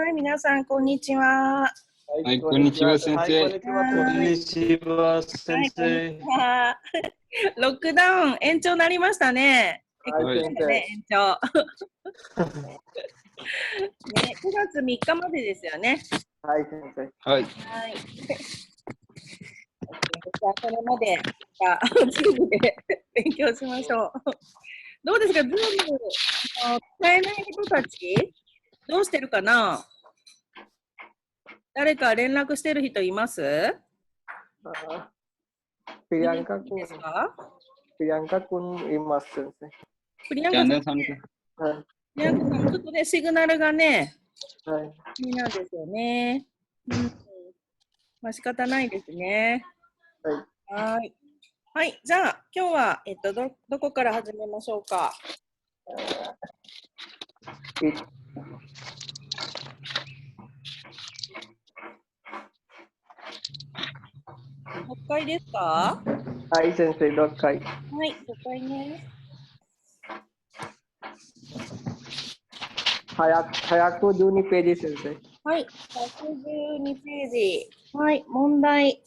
はい、皆さん、こんにちは。はい、こんにちは、先生。こんにちは、先生。ロックダウン延長になりましたね。はい、先生。延長。ね、9月3日までですよね。はい、先生。はい。じゃあ、それまで、ズームで勉強しましょう。どうですか、ズーム使えない人たち、どうしてるかな？誰か連絡してる人います？プリアンカ君います、先生。プリアンカさん、ちょっとね、シグナルがね、いいなんですよね。まあ、仕方ないですね。はい。はい、じゃあ、今日は、どこから始めましょうか。6回ですか？はい、先生、6回。はい、6回ね。112ページ、先生。はい、112ページ。はい、問題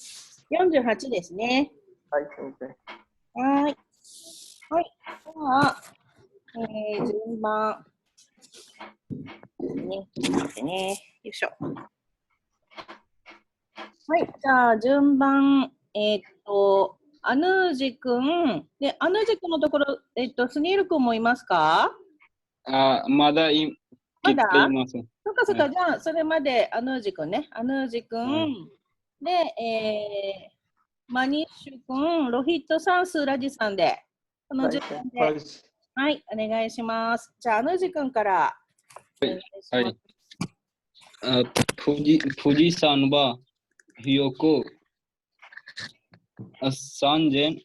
48ですね。はい、先生。はい。はい、では、順番。ね、待ってね。よいしょ。はい、じゃあ、順番、アヌージ君。で、アヌージ君のところ、スニール君もいますか？まだ来ていません。そっかそっか、じゃあ、それまでアヌージ君ね。アヌージ君。で、マニッシュ君、ロヒットさん、スーラジさんで。この順番で。はい、お願いします。じゃあ、アヌージ君から。はい。富士山は標高3770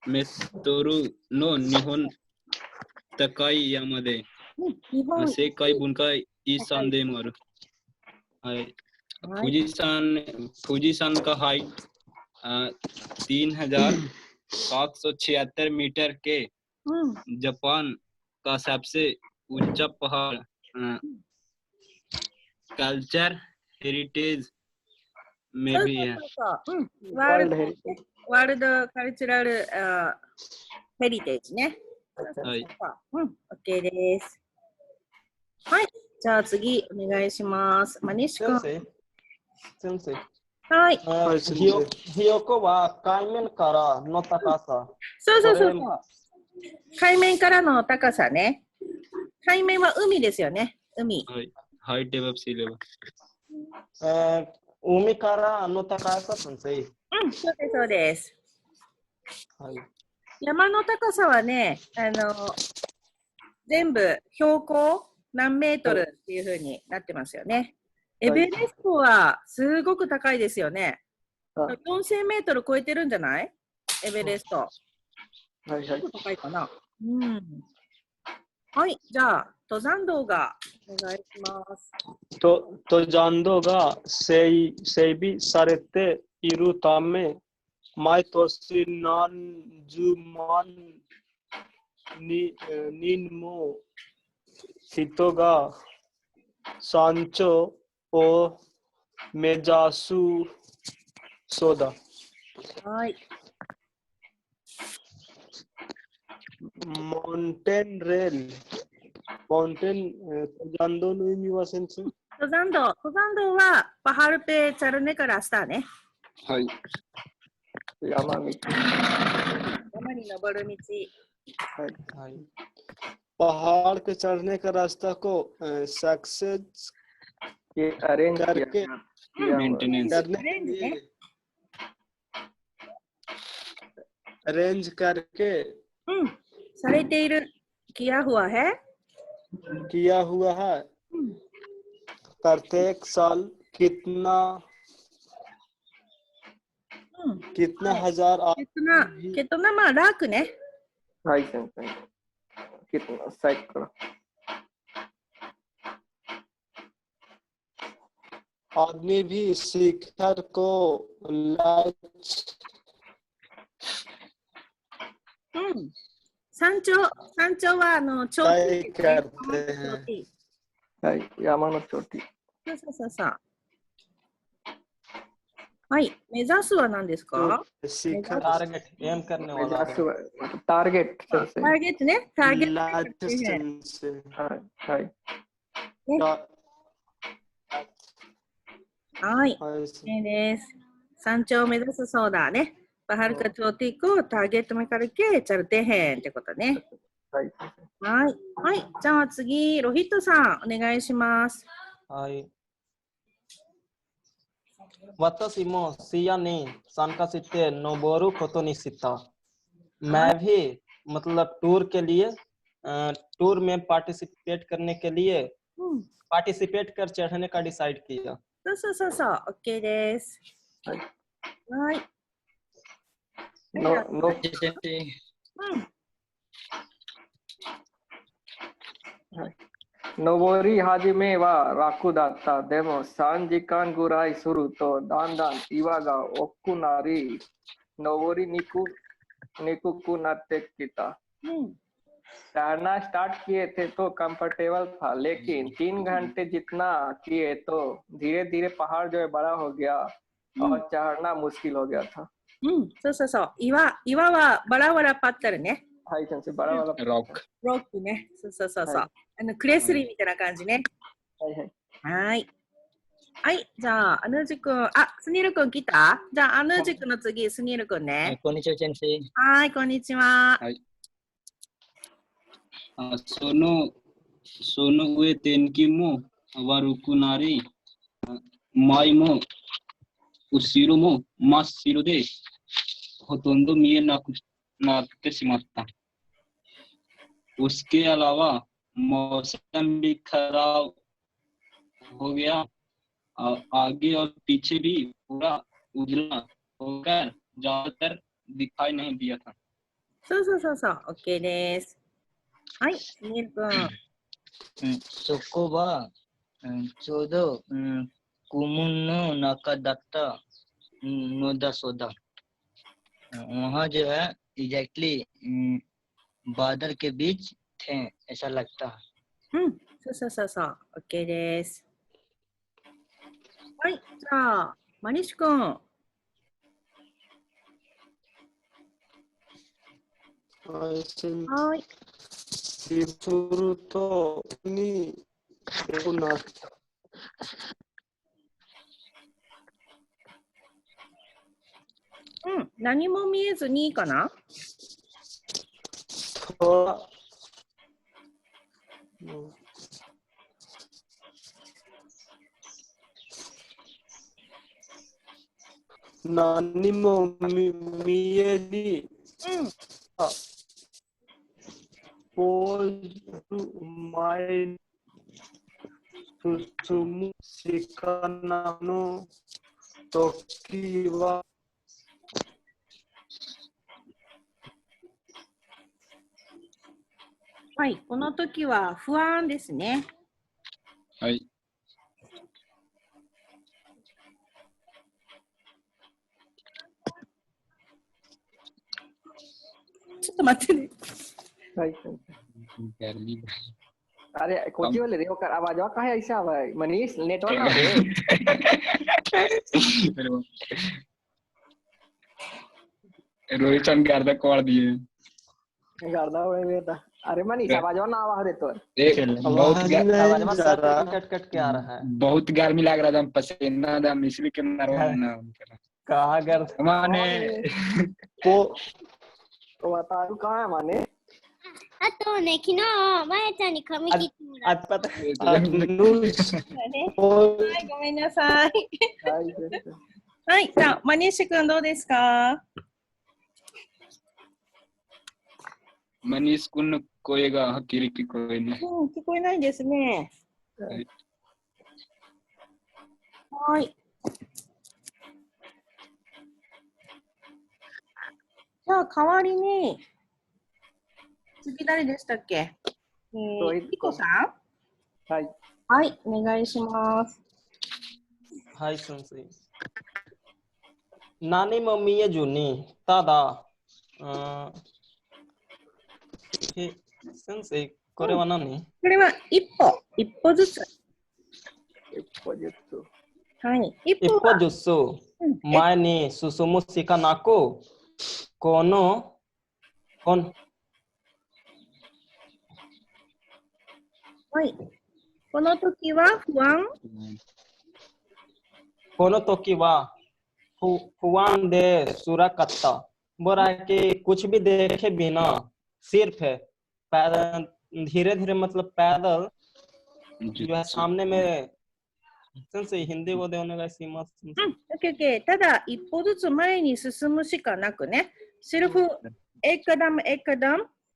メートルの日本高い山で、世界文化遺産でもある。はい。富士山का हाइट 3776 मीटर के जापान का सबसे ऊंचा पहाड़ कल्चर हेरिटेज में भी है। ワールドカルチュラルヘリテージね。はい。OK です。はい。じゃあ次お願いします。マニッシュ君。先生。はい。ひよこは海面からの高さ。そう。海面からの高さね。海面は海ですよね。海。はい。ハイレベル、シーレベル。海からの高さ、先生。そうです。はい。山の高さはね、全部標高何メートルっていう風になってますよね。エベレストはすごく高いですよね。4000メートル超えてるんじゃない？エベレスト。高いかな。はい、じゃあ、登山道がお願いします。登山道が整備されているため、毎年何十万人も人が山頂を目指すそうだ。はい。マウンテンレール。登山道の意味は先生？登山道はパハルペチャルネからスターね。はい。山に登る道。はい。पहाड़ पे चढ़ने का रास्ता को सक्सेस अरेंज करके मेंटेनेंस करने के लिए अरेंज करके されているकिया हुआ है प्रत्येक साल कितना हजार कितनाまあラークね。はい、先生。कितना साइकिल आदमी भी शिखर को 山頂は頂तय 点ですね。 करते हैं। 頂点。 はい、山の頂点。そう。はい、目指すは何ですか？ शिखर टारगेट एम करने वाला目指すはटारगेट 先生。ターゲットね。ターゲット。 लाइसेंस से はい。はい。 ऐसे। OK です。山頂を目指すそうだね。पहाड़ का चोटी को टारगेट में करके चलते हैंってことね。はい。はい。はい。じゃあ次、ロヒットさん、お願いします。はい。私もシアに参加して登ることにした。मैं भी मतलब टूर के लिए टूर में पार्टिसिपेट करने के लिए うん。 पार्टिसिपेट कर चढ़ने का डिसाइड किया। そう。OK です。はい。はい。の先生。うん。登り始めは楽だった。でも3時間ぐらいするとだんだん岩が大きくなり、登りにくくなってきた。うん。 तैरना स्टार्ट किए थे तो कंफर्टेबल था, लेकिन 3 घंटे जितना किए तो धीरे धीरे पहाड़ जो है बड़ा हो गया और चढ़ना मुश्किल हो गया था। うん。そう。岩はバラバラパッタルね。はい先生、バラバラ。ロック。ロックね。そう。はい、クレスリーみたいな感じね。はい。はい。じゃあ、アヌージ君。スニール君来た？じゃあ、アヌージ君の次、スニール君ね。こんにちは、先生。はい、こんにちは。はい。その上天気も悪くなり、前も後ろも真っ白で、ほとんど見えなくなってしまった。उसके अलावा मौसम भी खराब हो गया, आगे और पीछे भी पूरा उजला होकर ज्यादातर दिखाई नहीं दिया था। そう。OK です。はい、スニール君。そこは、ちょうど、古文の中だったのだそうだ。वहाँ जो है एग्जैक्टली बादल के बीच थे ऐसा लगता है। うん、そう。OK です。はい、じゃあ、マニシ君。はい。するとに良くなった。うん、何も見えずにいいかな？何も見えに、ポーズ前に進む魚の時は、はい、この時は不安ですね。はい。ちょっと待ってね。はい。अरे कोची वाले रे होकर आवाज का है ऐसा भाई मनीष नेटवर्क आ रे रोहित चंद गर्दा कोड़ दिए गर्दा हुए बेटा अरे मनीष आवाज ना आवा रे तो आवाज कट के आ रहा है। बहुत गर्मी लग रहा था, पसीना दम इसलिए कितना रोना कहाँ गर्द माने को बता तू कहाँ है माने あとね、昨日、まやちゃんに髪切ってもらっ आज पता たね。はい、ごめんなさい。はい、じゃあ、マニッシュ君どうですか？マニッシュ君の声がはっきり聞こえない。聞こえないですね。はい。じゃあ、代わりに、次誰でしたっけ？リコさん？はい。はい、お願いします。はい、先生。何も見えずに、ただ、先生、これは何？これは一歩ずつ。一歩ずつ。はい。一一歩は歩ずつ前に進むしかなく、このはい。この時は不安。この時は不安で辛かった。बोला है कि कुछ भी देखे बिना सिर्फ धीरे धीरे मतलब पैदल जो है सामने में先生、हिंदी語でお願いします。OK。ただ、一歩ずつ前に進むしかなくね。सिर्फ एक कदम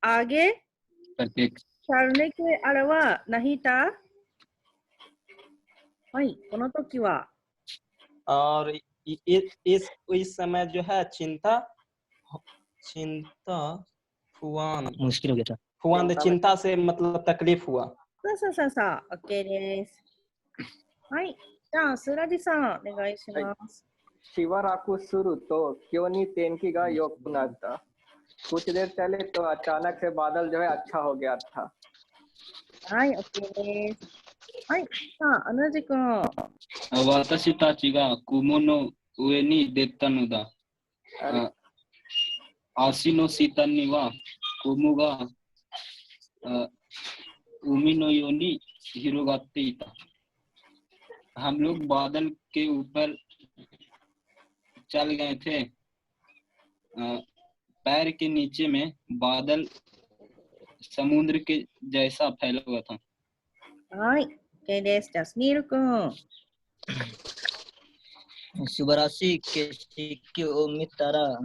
आगे चलने के अलावा नहीं था。はい、この時は。और इस समय जो है चिंता फुआन मुश्किल हो गया था। फुआन de चिंता से मतलब तकलीफ हुआ।そう、OK です。はい、じゃあ、スラジさん、お願いします。しばらくすると急に天気が良くなった。कुछ देर चले तो अचानक से बादल जो है अच्छा हो गया था。はい、OK です。はい、さあ、同じく。私たちが雲の上に出たのだ。足の下には雲が海のように広がっていた。हम लोग बादल के ऊपर चल गए थे। पैर के नीचे में बादल समुद्र के जैसा फैला हुआ था। はい、OK です。じゃあ、スニール君。素晴らしい景色を見たら、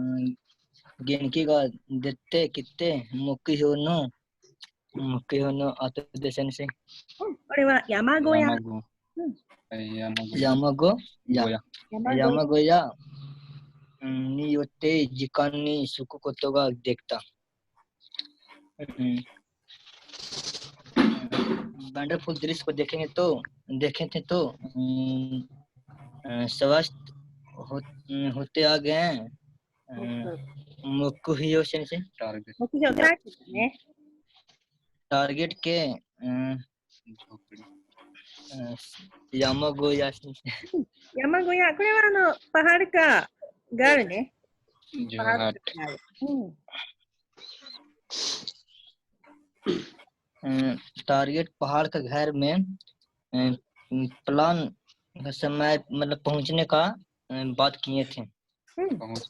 元気が出てきて、目標の後で先生。これは山小屋。山小屋によって時間に過ごすことができた。वंडरफुल दृश्य को देखें थे तो स्वस्थ होते आ गए मुख्य से टारगेट के山小屋これはパハルカがあるね。टारगेट पहाड़ का घर में प्लान समय मतलब पहुंचने का बात किए थे। पहुंच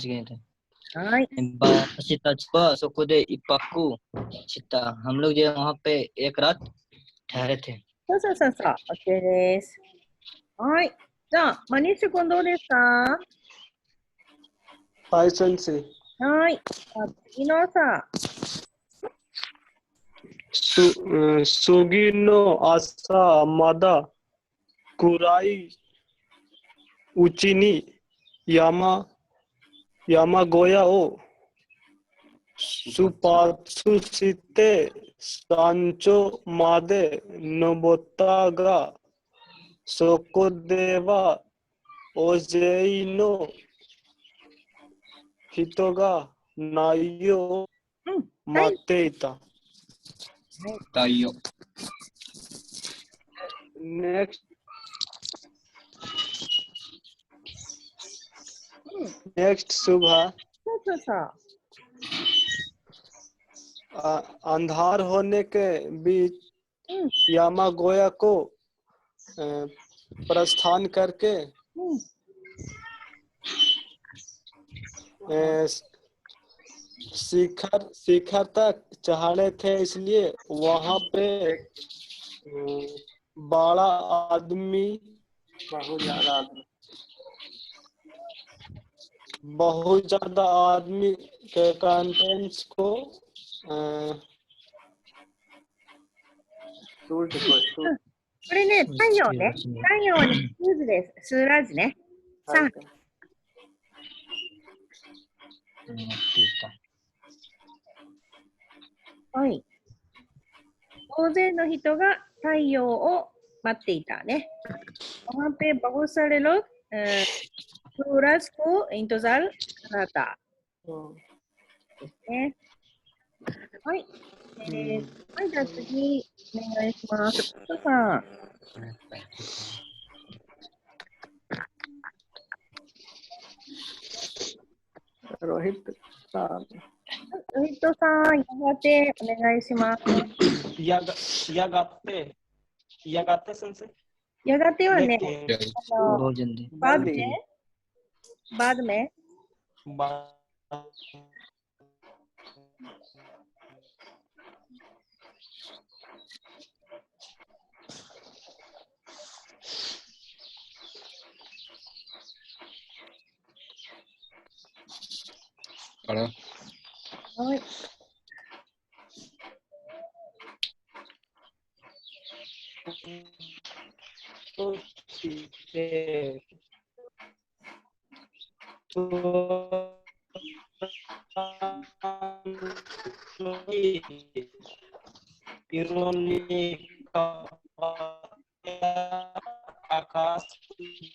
गए थे।私たちはそこで一泊した。हम लोग जो वहाँ पे एक रात ठहरे थे。そう、OK です。はい。じゃあ、マニッシュ君どうですか？はい、先生。はい。次のさ。次の朝まだ暗いうちに山小屋を出発して山頂まで登ったが、そこでは大勢の人がないよう待っていた。太陽。नेक्स्ट सुबह अंधार होने के बीच यामागोया को प्रस्थान करके शिखर तक चढ़े थे, इसलिए वहां पे बड़ा आदमी बहुत ज्यादा आदमी के कंटेंट्स कोこれね、太陽ね。太陽はね、数字です。数ラジね。3。はい。大勢の人が太陽を待っていたね。वहाँ पे बहुत सारे लोग सूरज को इंतजार कर रहा था। ですね。はい。はい、じゃあ次、お願いします。トさん。ロヒットさん。ロヒットさん、やがてお願いします。やがて先生。やがてはね、बाद मेंはい。आकाश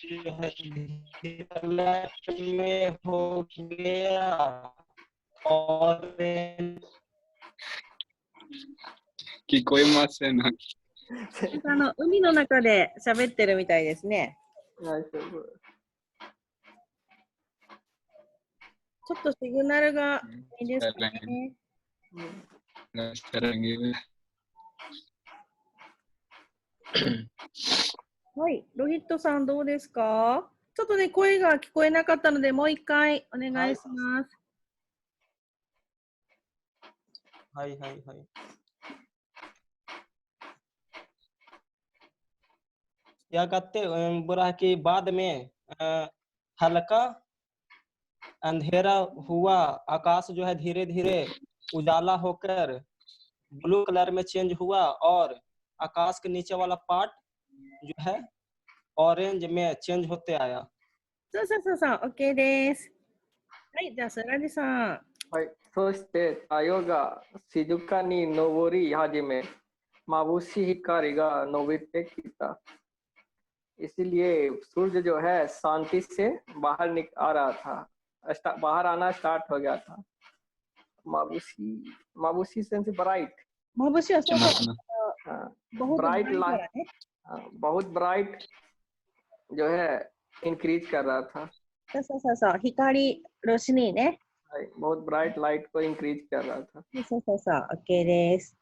जो है में हो गया और 聞こえません。海の中で喋ってるみたいですね。大丈夫。ちょっとシグナルがいいですかね。はい、ロヒットさんどうですか？ちょっとね、声が聞こえなかったので、もう一回お願いします。はいはいはい。या कहते बुरा के बाद में हल्का अंधेरा हुआ, आकाश जो है धीरे धीरे उजाला होकर ब्लू कलर में चेंज हुआ और आकाश के नीचे वाला पार्ट जो है ऑरेंज में चेंज होते आया। そうそうそうそう、OK です。はい、じゃあスラジさん。はい、そして太陽が静かに昇り始め、眩しい光が伸びてきた。इसलिए सूर्य जो है शांति से बाहर आ रहा था, बाहर आना स्टार्ट हो गया था। माबूसी सेंस ब्राइट, माबूसी ब्राइट लाइट, बहुत ब्राइट जो है इंक्रीज कर रहा था। そう光रोशनीね。बहुत ब्राइट लाइट को इंक्रीज कर रहा था。そうOK です。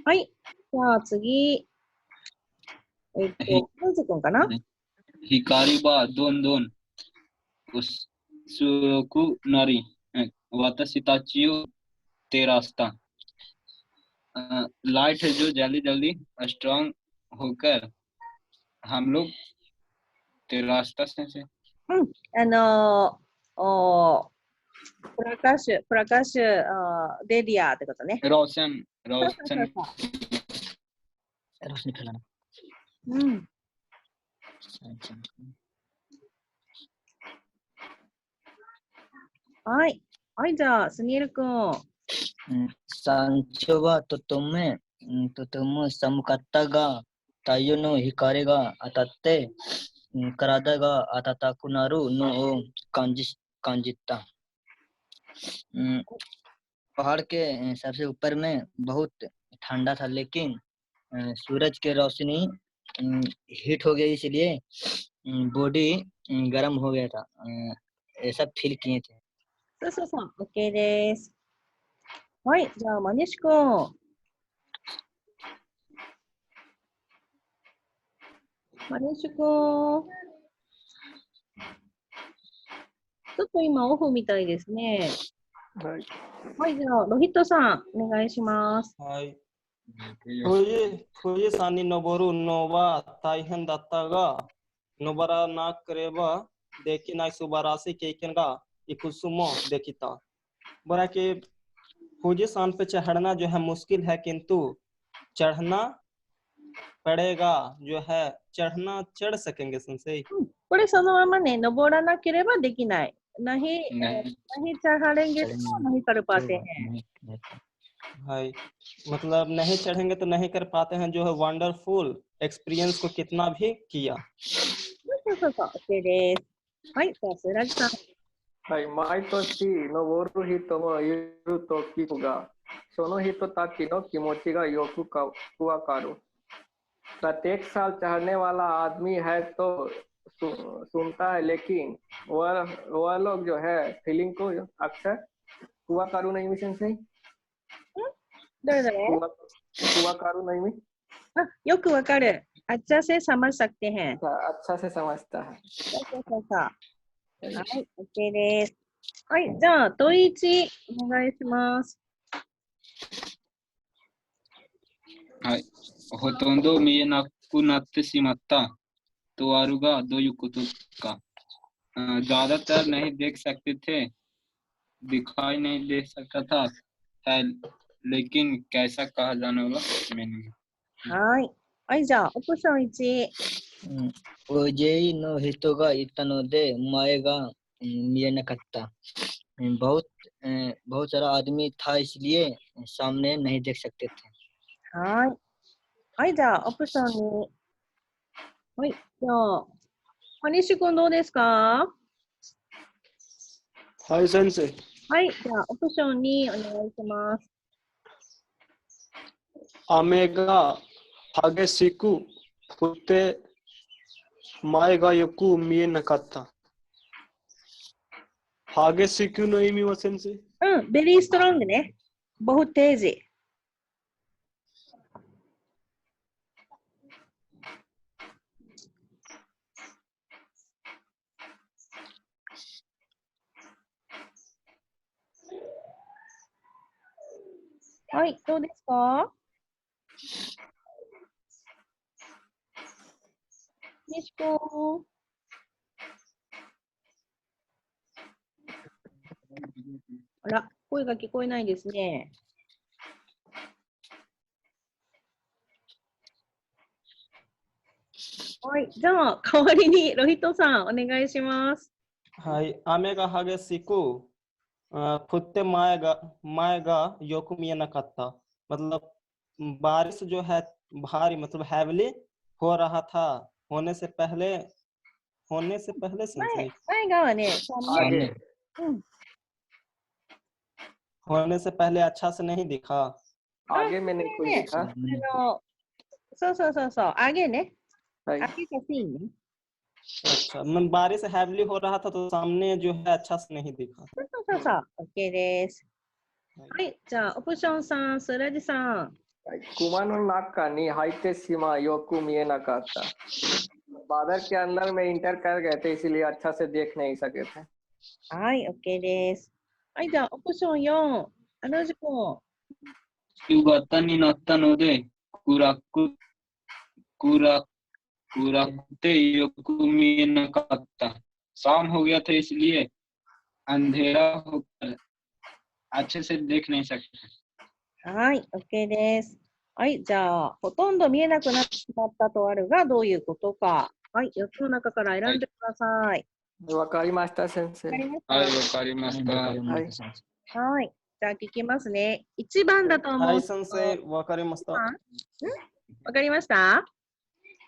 はい、じゃあ次。ロズ君かな？光はどんどん薄くなり、私たちを照らした。लाइट है जो जल्दी जल्दी स्ट्रांग होकर हम लोग तेरास्ता से प्रकाश दे दियाってことね。रोशन फैलाना। うん。はい。はい、じゃあ、スニール君。山頂はとても寒かったが、太陽の光が当たって、体が温くなるのを感じた。पहाड़ के सबसे ऊपर में बहुत ठंडा था, लेकिन सूरज की रोशनी हीट हो गई, इसलिए बॉडी गर्म हो गया था, ऐसा फील किए थे। そう、OK です。はい、じゃあ、マニシ君。マニシ君。ちょっと今オフみたいですね。はい。はい、じゃあ、ロヒットさん、お願いします。はい。富士山に登るのは大変だったが、登らなければできない素晴らしい経験がいくつもできた。बोला कि फौजी सान पे चढ़ना जो है मुश्किल है, किंतु चढ़ना पड़ेगा, जो है चढ़ना चढ़ सकेंगे संशय। これそのままね、登らなければできない。नहीं चढ़ेंगे तो नहीं कर पाते हैं। हाय, मतलब नहीं चढ़ेंगे तो नहीं कर पाते हैं, जो है वंडरफुल एक्सपीरियंस को कितना भी किया। そう、OK です。はい、じゃあスラジさん。はい、毎年登る人もいると聞くが、その人たちの気持ちがよくわかる。प्रत्येक साल चढ़ने वाला आदमी है तो सुनता है, लेकिन वह लोग जो है फीलिंग को अक्सर हुआ करू नहीं मिशन से どれどれ हुआ करू नहीं में あ、よくわかる。अच्छा से समझ सकते हैं。 अच्छा से समझता है। はい、OK です。はい、じゃあ、問い1、お願いします。はい。ほとんど見えなくなってしまったとあるが、どういうことか。ज़्यादातर नहीं देख सकते थे, दिखाई नहीं दे सकता था, लेकिन कैसा कहा जाने वाला मैंने। はい。はい、じゃあ、オプション1。大勢の人がいたので、前が見えなかった。बहुत सारा आदमी था इसलिए सामने नहीं देख सकते थे। はい。はい、じゃあ、オプション2。はい、じゃあ、西君どうですか？はい、先生。はい、じゃあ、オプション2お願いします。雨が激しく降って前がよく見えなかった。激しくの意味は先生？うん、ベリーストロングね。बहुत तेजी。はい、どうですか？西君。あら、声が聞こえないですね。はい、じゃあ、代わりにロヒトさん、お願いします。はい、雨が激しく降って前がよく見えなかった。मतलब बारिश जो है भारी मतलब हैवली हो रहा था होने से पहले前側ね、आगे होने से पहले अच्छा से नहीं दिखा। आगे में नहीं कोई दिखा। そうそうそうそう、あげね。はいあげがシーンね。अच्छा बारिश हैवली हो रहा था तो सामने जो है अच्छा से नहीं दिखा। そうそうそう、OK です。はい、じゃあ、オプション3、スラジさん。कुआंの中に入ってしまいよく見えなかった。बादल के अंदर में इंटर कर गए थे इसलिए अच्छा से देख नहीं सके थे। はい、OK です。はい、じゃあ、オプション4、アナジ君。夕方になったので、暗くてよく見えなかった。शाम हो गया था इसलिए अंधेरा होकर अच्छे से देख नहीं सकते। はい、OK です。はい、じゃあ、ほとんど見えなくなってしまったとあるが、どういうことか。はい、4つの中から選んでください。わかりました、先生。はい、わかりました。はい、じゃあ聞きますね。1番だと思う。はい、先生、わかりました。わかりました？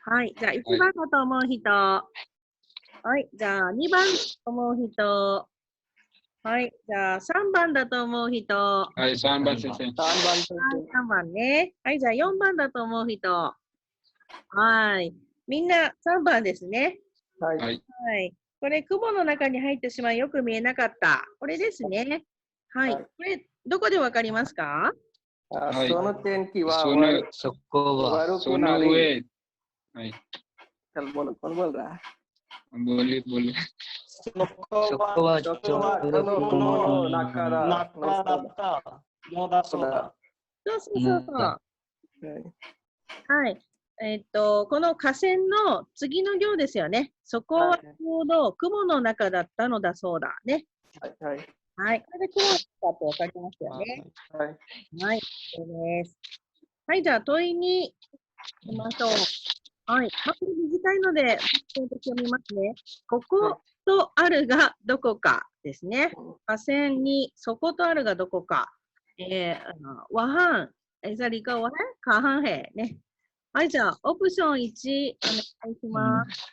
はい、じゃあ1番だと思う人。はい、じゃあ2番だと思う人。はい、じゃあ3番だと思う人。はい、3番先生。3番ね。はい、じゃあ4番だと思う人。はい、みんな3番ですね。はい。はい。これ、雲の中に入ってしまいよく見えなかった。これですね。はい。これ、どこでわかりますか？その天気はそこは悪くなり。はい。चल बोलो कौन बोल रहा है? बोलिए। そこはちょうど雲の中だったのだそうだ。そう。はい。この河川の次の行ですよね。そこはちょうど雲の中だったのだそうだね。はい。はい。これで雲だってわかりますよね。はい。そうです。はい。じゃあ問いに行きましょう。はい。まず短いので、読みますね。こことあるがどこかですね。河川にそことあるがどこか。वहाँ ऐसा लिखा हुआ है कहाँ हैね。はい、じゃあオプション1お願いします。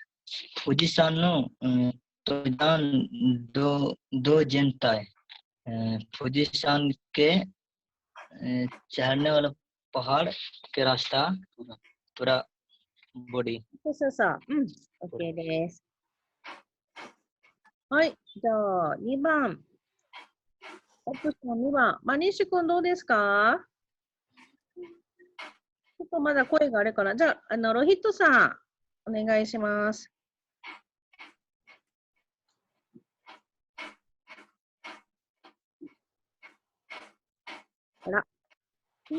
おじさんの、तो दो जनता है फुजीशान के चढ़ने वाला पहाड़ के रास्ता पूरा बॉडी そうそう。うん。OK です。はい。じゃあ、2番。オプション2番。マニッシュ君どうですか？ちょっとまだ声があれかな。じゃあ、ロヒットさん、お願いします。あら。ロ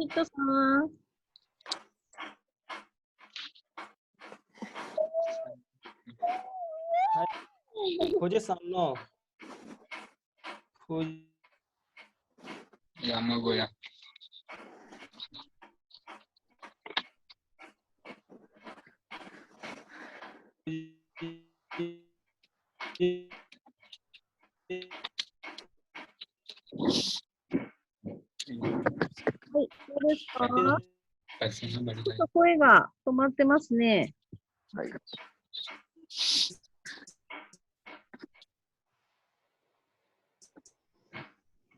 ヒットさん。富士山の山小屋。はい、どうですか？ちょっと声が止まってますね。はい。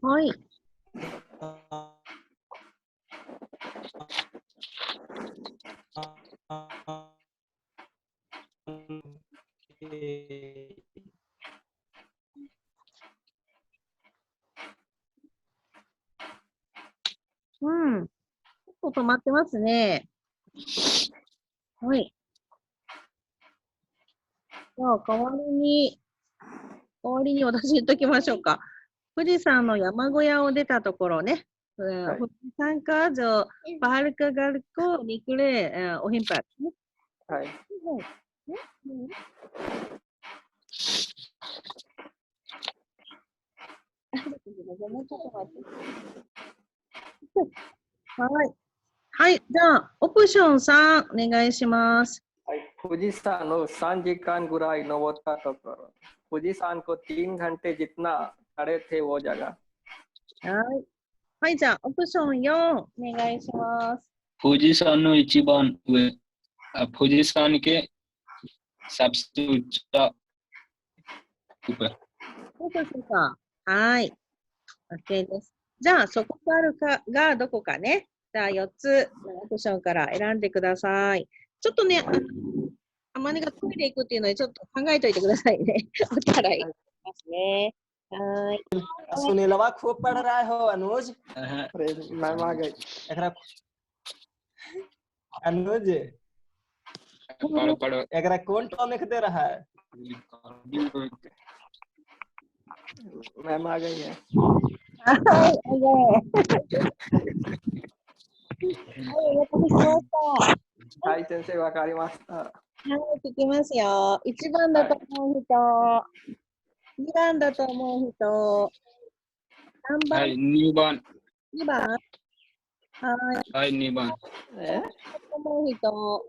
はい。うん。ちょっと止まってますね。はい。じゃあ、代わりに私言っときましょうか。富士山の山小屋を出たところね。はい。富士山का जो पहाड़ का गढ़ को निकले वहीं परね。はい。はい。はい。じゃあ、オプション3、お願いします。はい。富士山の3時間ぐらい登ったところ、富士山को 3 घंटे जितना चढ़े थे वो जगह。はい。はい、じゃあ、オプション4、お願いします。富士山の一番上、富士山के सबसे ऊंचा ऊपर。そうか。はい。OK です。じゃあ、そこがあるかがどこかね。じゃあ、4つのオプションから選んでください。ちょっとね、あまねがトイレ行くっていうので、ちょっと考えておいてくださいね。おたらいますね。はい。सुनीलवा खूब पढ़ रहा है हो अनुज। अरे मैम आ गई। अनुज एकरा कौन टॉपिक दे रहा है? मैम आ गई है। はい、先生わかりました。はい、聞きますよ。1番だと思う人、2番だと思う人、3番、はい、2番。2番。はい。はい、2番。だと思う人。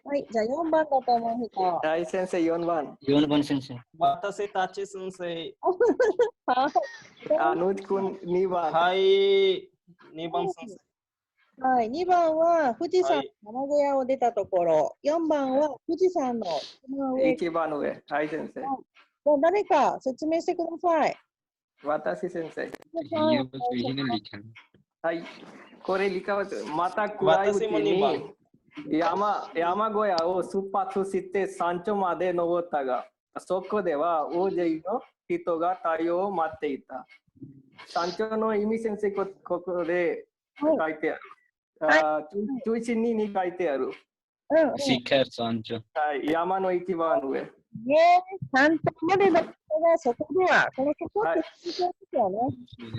はい、じゃあ4番だと思う人。はい、先生4番。4番先生。私たち先生。अनुज君2番。はい、2番先生。はい、2番は富士山の山小屋を出たところ、4番は富士山の一番上。はい、先生。誰か説明してください。私先生。はい、これ理解する。また暗いうちに山小屋を出発して山頂まで登ったが、そこでは大勢の人が太陽を待っていた。山頂の意味先生、ここで書いてある。中心に書いてある。शिखर सांचो。はい、山の一番上。山頂までの人がそこでは、このそこって聞いてますよね。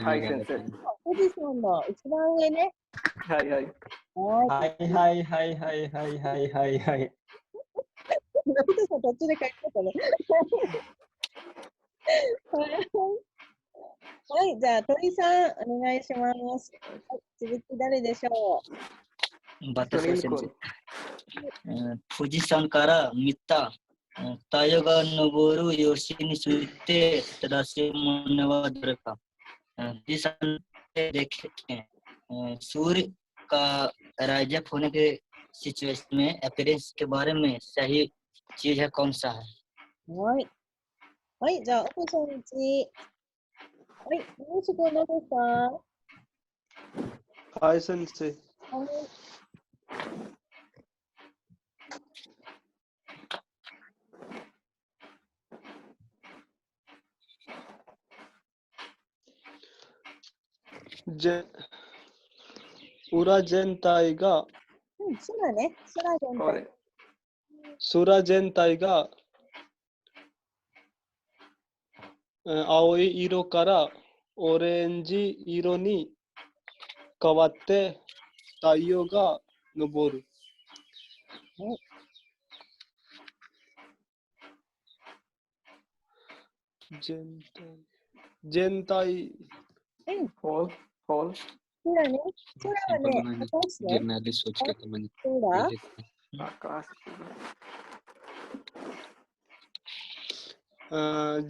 はい、先生。富士山の一番上ね。はいはい。はいはいはいはいはいはいはいはい。途中で書いてたね。はい、じゃあ鳥さんお願いします。続き誰でしょう。私先生。富士山から見た太陽が昇る様子について正しいものはどれか。富士山でदेखे सूर्य का राइज अप होने के सिचुएशन में अपीयरेंस के बारे में सही चीज है कौन सा है? はい。はい、じゃあ、オプション1。はい、よろしくお願いします。はい、先生。はい。पूरा全体が、空ね。空全体。空全体が、青い色からオレンジ色に変わって太陽が昇る。全体。होल होल 空ね。空はね、私ね。 जर्नली सोच के तो मैंने 空。 आकाश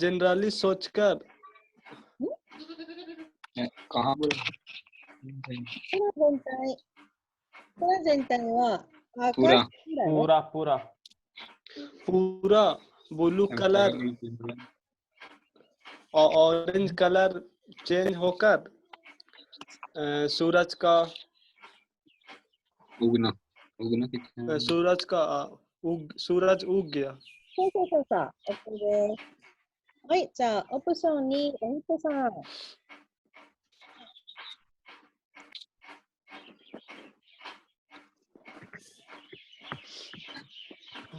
जनरली सोचकर कहाँ बोला 空全体は赤い पूरा पूरा पूरा पूरा ब्लू कलर और ऑरेंज कलर चेंज होकर सूरज का उगना उगना कितना सूरज उग गया। そうそうそうそう。OK です。はい、じゃあ、オプション2、エントさん。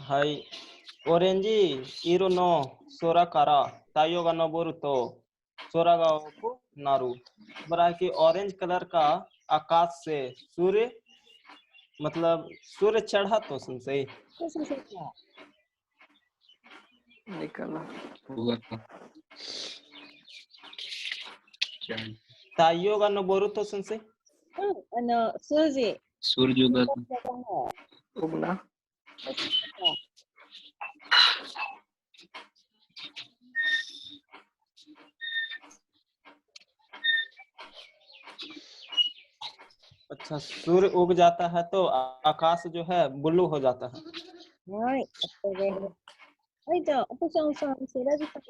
はい。オレンジ色の空から太陽が昇ると空が青くなる。बरा कि ऑरेंज कलर का आकाश से सूर्य मतलब सूर्य चढ़ा तो सुनसे そうそうそうそう。 निकला हुआ था क्या 太陽が昇ると先生数字。 सूरज उगा था उगना अच्छा सूर्य उग जाता है तो आकाश जो है ब्लू हो जाता है। はい、OK です。はい、じゃあ、オプション3、セラジさん。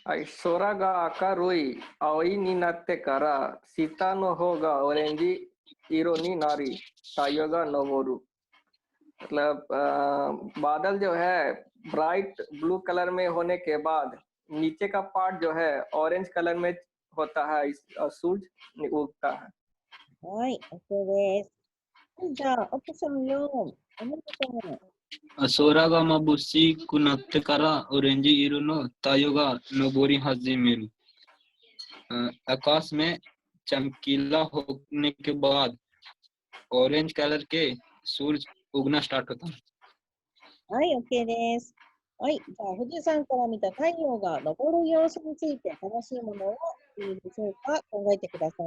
はい、空が明るい青いになってから下の方がオレンジ色になり太陽が昇るमतलब बादल जो है ब्राइट ब्लू कलर में होने के बाद नीचे का पार्ट जो है ऑरेंज कलर में होता है सूरज उगता है はい、OK です。じゃあ、オプション4、おめでとう。 空が眩しくなってからオレンジ色の太陽が昇り始める。आकाश में चमकीला होने के बाद ऑरेंज कलर के सूरज उगना स्टार्ट होता है। はい、OK です。はい、じゃあ、富士山から見た太陽が昇る様子について正しいものはいいでしょうか、考えてください。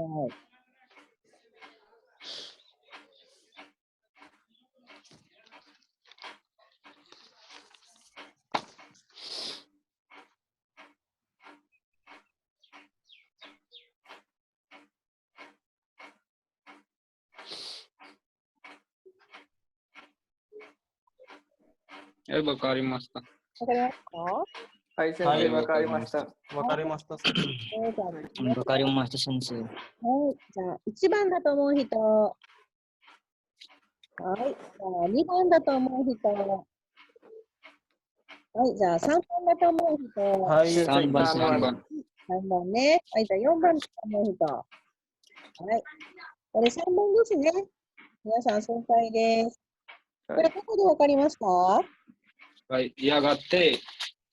わかりました。わかりますか？はい、先生、わかりました。わかりました。わかりました、先生。はい、じゃあ、1番だと思う人。はい、じゃあ、2番だと思う人。はい、じゃあ、3番だと思う人。はい、3番。3番ね。はい、じゃあ、4番だと思う人。はい、これ3番ですね。皆さん、正解です。これ、どこでわかりますか？はい、やがて、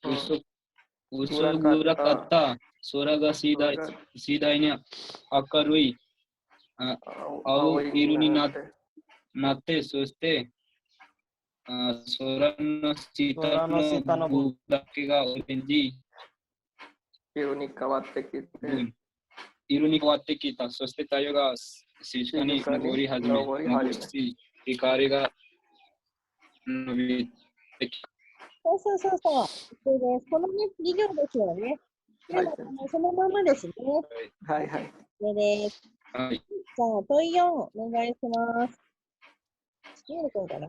薄暗かった空が次第に明るい青色になって、そして空の下の部だけがオレンジ色に変わってきた。そして太陽が静かに昇り始め、光が伸びてきた。そう。そうです。このね、2行ですよね。でも、そのままですね。はい。です。はい。じゃあ、問い4、お願いします。見えるかな？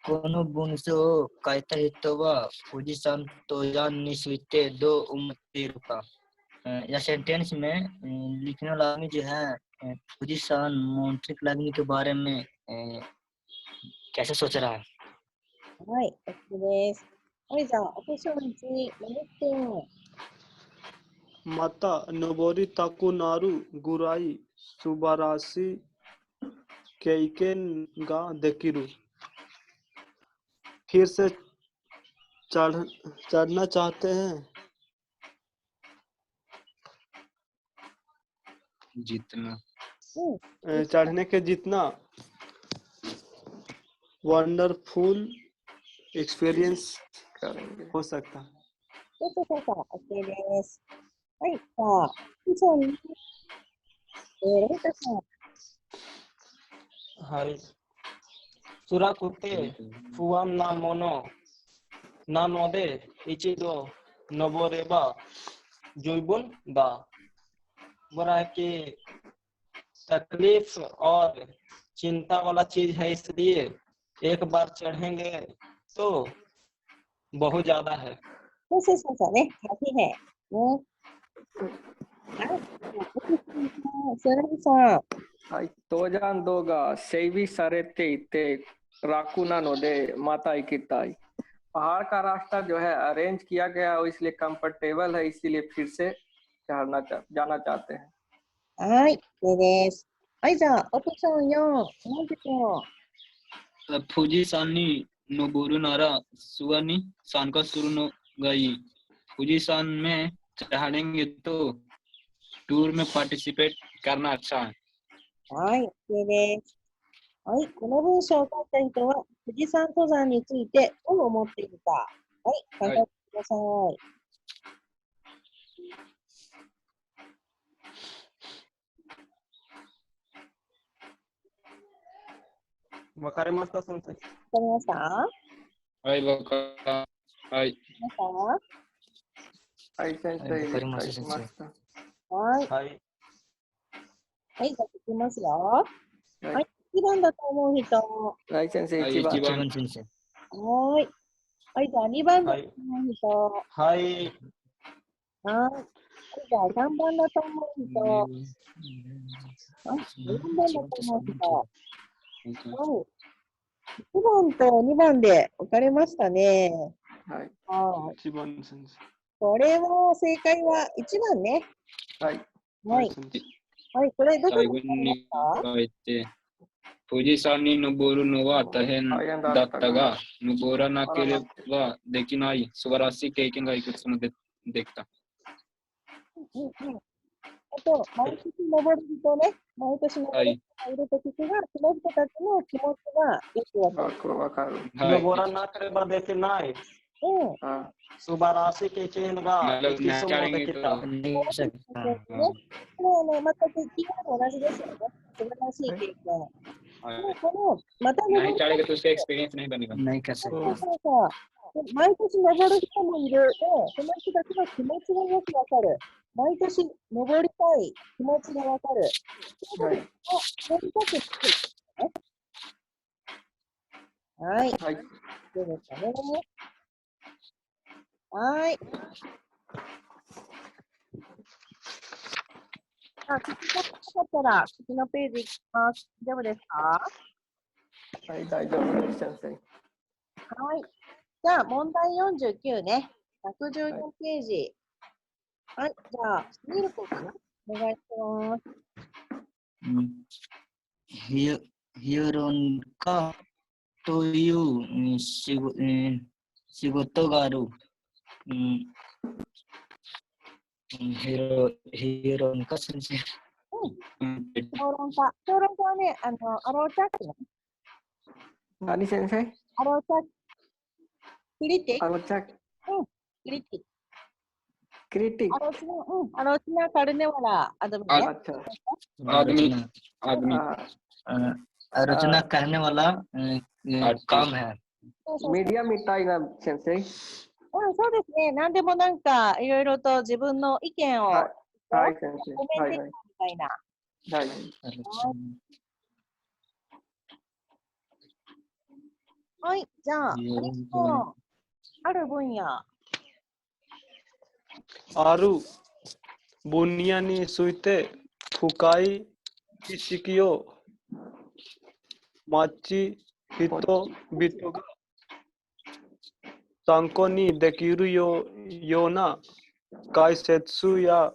この文章を書いた人は富士山登山についてどう思っているか。या सेंटेंस में लिखने वाला आदमी जो है富士山माउंटेन क्लाइंबिंग के बारे में कैसे सोच रहा है। はい、OK です。はい、じゃあ、オプション1、7点。また、登りたくなるぐらい素晴らしい経験ができる。फिर से चढ़ना चाहते हैं। जितना चढ़ने के जितना वंडरफुल एक्सपीरियंस करेंगे। हो सकता है। そうそうそう、OK です。はい、じゃあ、オプション2、ロイタさん。はい。辛くて不安なものなので、一度登れば十分だ。बुरा है कि तकलीफ और चिंता वाला चीज है, इसलिए एक बार चढ़ेंगे तो बहुत ज्यादा है। そうそうそうそうね、8ね。はい、それさん。はい、登山道が整備されていて楽なのでまた行きたい。पहाड़ का रास्ता जो है अरेंज किया गया और इसलिए कंफर्टेबल है, इसीलिए फिर से जाना चाहते हैं। はい、OK です。はい、じゃあ、オプション4、なんでしょう。富士山に登るならसुबहに参加するのがいい。富士山में चढ़ेंगे तो टूर में पार्टिसिपेट करना अच्छा है。はい、OK です。はい、この文章を書いた人は富士山登山についてどう思っているか。はい、考えてください。わかりました、先生。わかりました？はい、わかりました。はい。はい、先生、わかりました、先生。はい。はい。はい、じゃあ聞きますよ。はい、1番だと思う人。はい、先生、1番。1番先生。はい。はい、じゃあ2番だと思う人。はい。はい。じゃあ3番だと思う人。はい、4番だと思う人。はい。1番と2番で分かれましたね。はい。1番先生。これは正解は1番ね。はい。はい。はい、これどこ最後に書いて、富士山に登るのは大変だったが、登らなければできない素晴らしい経験がいくつもできた。あと、毎年登る人ね、毎年登る人がいるときが、その人たちの気持ちがよくわかる。登らなければできない。素晴らしい経験がいくつもできた。これはね、またキーワード同じですよね。素晴らしい経験。このまたनहीं चढ़ेगा तो उसका एक्सपीरियंस नहीं बनेगा। नहीं कर सकते। 毎年登る人もいる。その人たちの気持ちがよくわかる。毎年登りたい気持ちがわかる。登りたくない。はい。はい。どうですかね。はい。聞きたかったら、次のページいきます。大丈夫ですか？はい、大丈夫です、先生。はい。じゃあ、問題49ね。114ページ。はい。じゃあ、ミルコかな？お願いします。ヒヨロンカという仕事がある。ヒヨロンカ先生。評論家。評論家はね、アローチャックね。何先生？アローチャック。クリティック。アローチャック。クリティック。クリティック。アローチナカルネワラアドミね。アロチナカルネワラカムヘ。メディアみたいな先生。そうですね。何でもなんかいろいろと自分の意見をはい、先生。コメンテーターみたいな。はい。はい、じゃあ、ある分野。ある分野について深い知識を持ち人々が参考にできるような解説や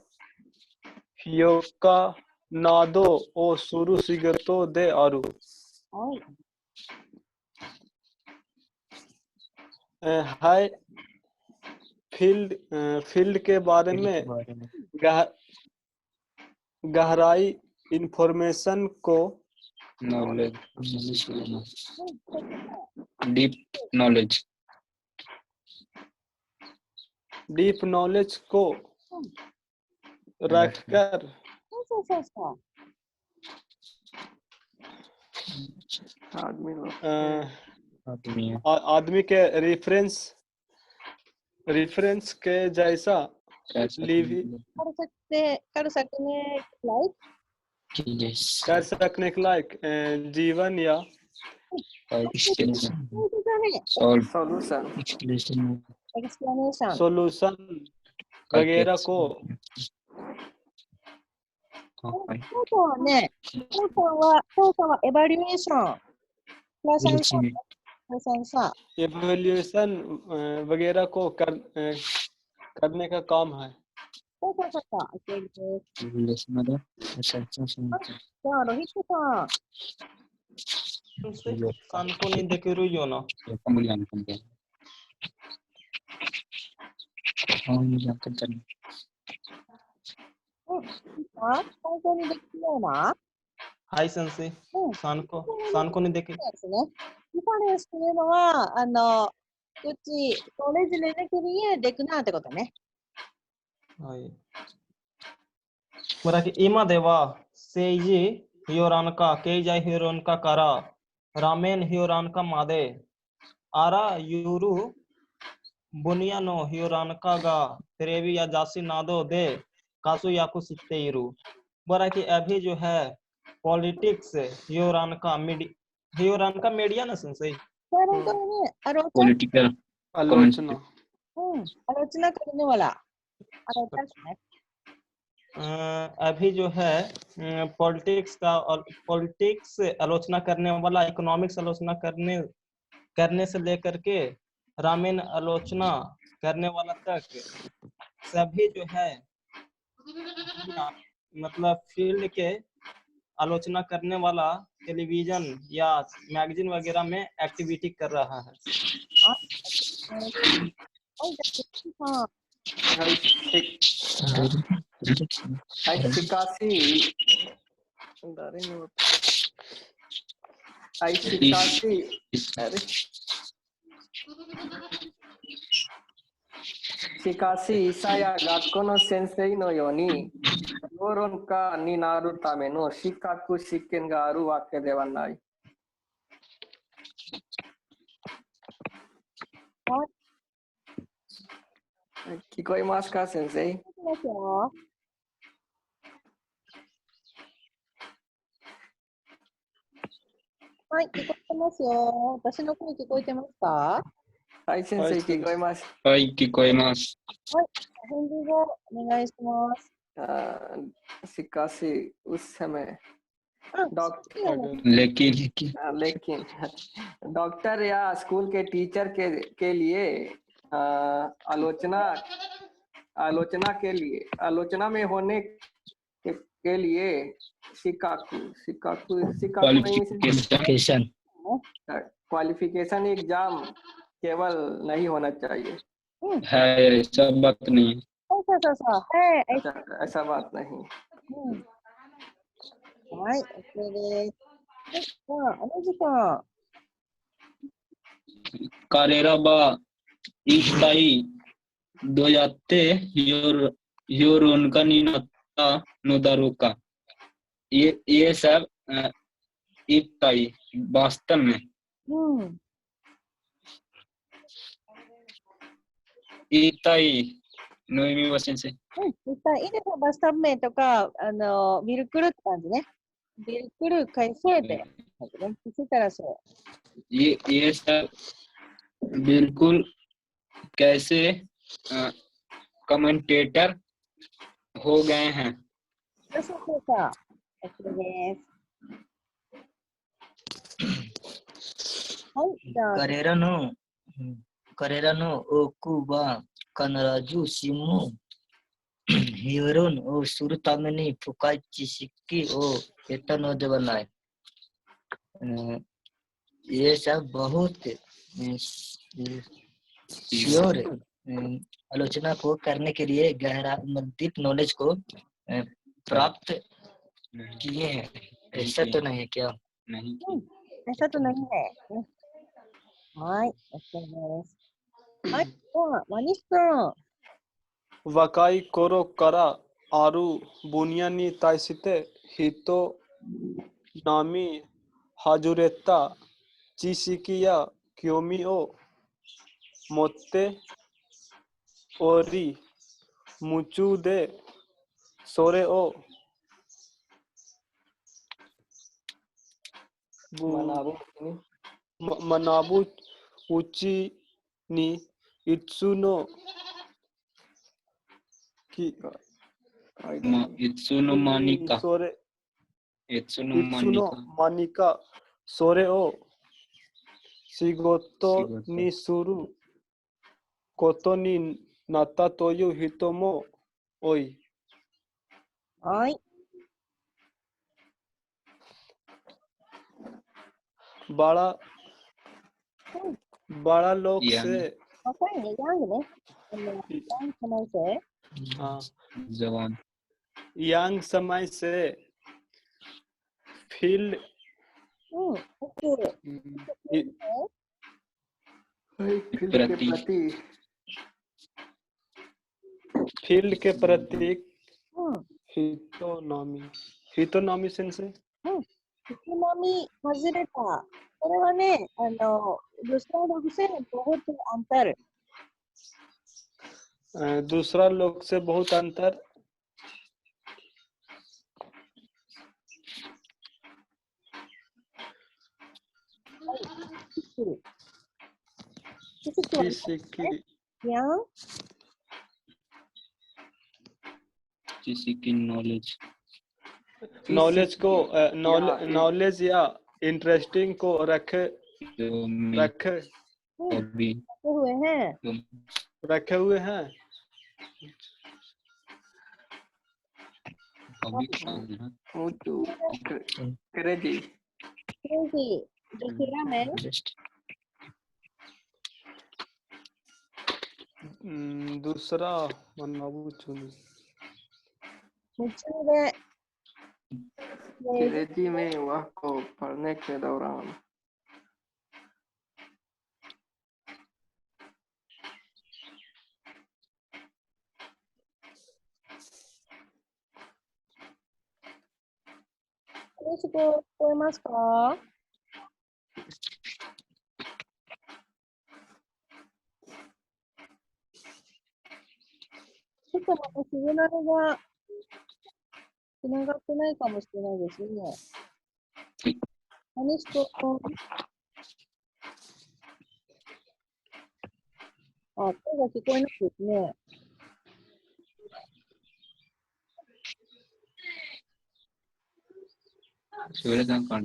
評価などをする仕事である。はい。है फील्ड के बारे में गहराई इंफॉर्मेशन को knowledge deep knowledge deep knowledge को रखकर आदमी के रेफरेंस के जैसा कर सकने के लायक जीवन या सॉल्यूशन वगैरह को एवेल्यूएशन वगैरह को करने का काम है। じゃあ、ロヒットさん。参考にできるような。参考にできるようなはい、先生。参考にできる。ですね。リファレンスというのは、うち、それぞれできる家できなってことね。はい。今では政治評論家、経済評論家からラーメン評論家まであらゆる分野の評論家がテレビや雑誌などで活躍している。अभी जो है पॉलिटिक्स評論家メディアな先生。पॉलिटिकल आलोचना आलोचना करने वाला अभी जो है पॉलिटिक्स आलोचना करने वाला, इकोनॉमिक्स आलोचना करने से लेकर के रामेन आलोचना करने वाला तक सभी जो है मतलब फील्ड के आलोचना करने वाला टेलीविजन या मैगजीन वगैरह में एक्टिविटी कर रहा है। Shikashi Isaya Gakko no sensei no yoni yoron ka ni naru tame no shikaku shikken ga aru wake de wa nai. 聞こえますか、先生？聞こえますよ。はい、聞こえますよ。私の声聞こえてますか？はい、先生、聞こえます。はい、聞こえます。はい、返事をお願いします。しかし、उस समय लेकिन डॉक्टर या स्कूल के टीचर के लिए आलोचना में होने के लिए क्वालिफिकेशन एग्जाम केवल नहीं होना चाहिए है, ऐसा बात नहीं है। ऐसा बात नहीं। はい、OK です。じゃあ、同じか。彼らは一体どうやって評論家になったのだろうか。ये सब एक ताई वास्तव में एक ताई नोएमी वासेन से一体、イネのバスタブメとか、ミルクルって感じね。बिल्कुल कैसे थे किसी तरह से ये सब बिल्कुल कैसे कमेंटेटर हो गए हैं। そうそうそう。OK です。はい、じゃあ、彼らの多くは必ずしも議論をするために深い知識を得たのではない。ये सब बहुत श्योर आलोचना को करने के लिए गहरा डीप नॉलेज को प्राप्त किए हैं। ऐसा तो नहीं है क्या? नहीं ऐसा तो नहीं है।はい、OK です。はい、では、ワニス君。 若い頃からある分野に対して人並み外れた知識や興味を持っており、夢中でそれを学ぶうちにいつのいつの間にかそれを仕事にすることになったという人も多い。はい。बड़ा लोग से जवान यंग समय से फील्ड के प्रति हितोनामी सेंस है। 人並み外れた。これはね、दूसरा लोग से बहुत अंतर。दूसरा लोग से बहुत अंतर। किसी की नॉलेज या इंटरेस्टिंग को रखे हुए हैं दूसरा अंग्रेजी में वह को पढ़ने के दौरानちょっとまたシグナルがつながってないかもしれないですね。何しと声が聞こえないですね。それなんか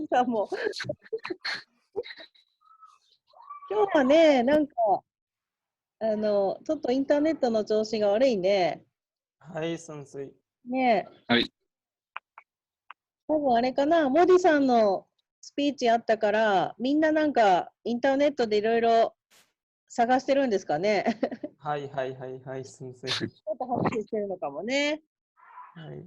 さんも今日はね、なんかちょっとインターネットの調子が悪いね。はい、先生。ねえ。はい。多分あれかな、モディさんのスピーチあったから、みんななんかインターネットでいろいろ探してるんですかね。はいはいはいはい、先生。ちょっと話してるのかもね。はい。はい。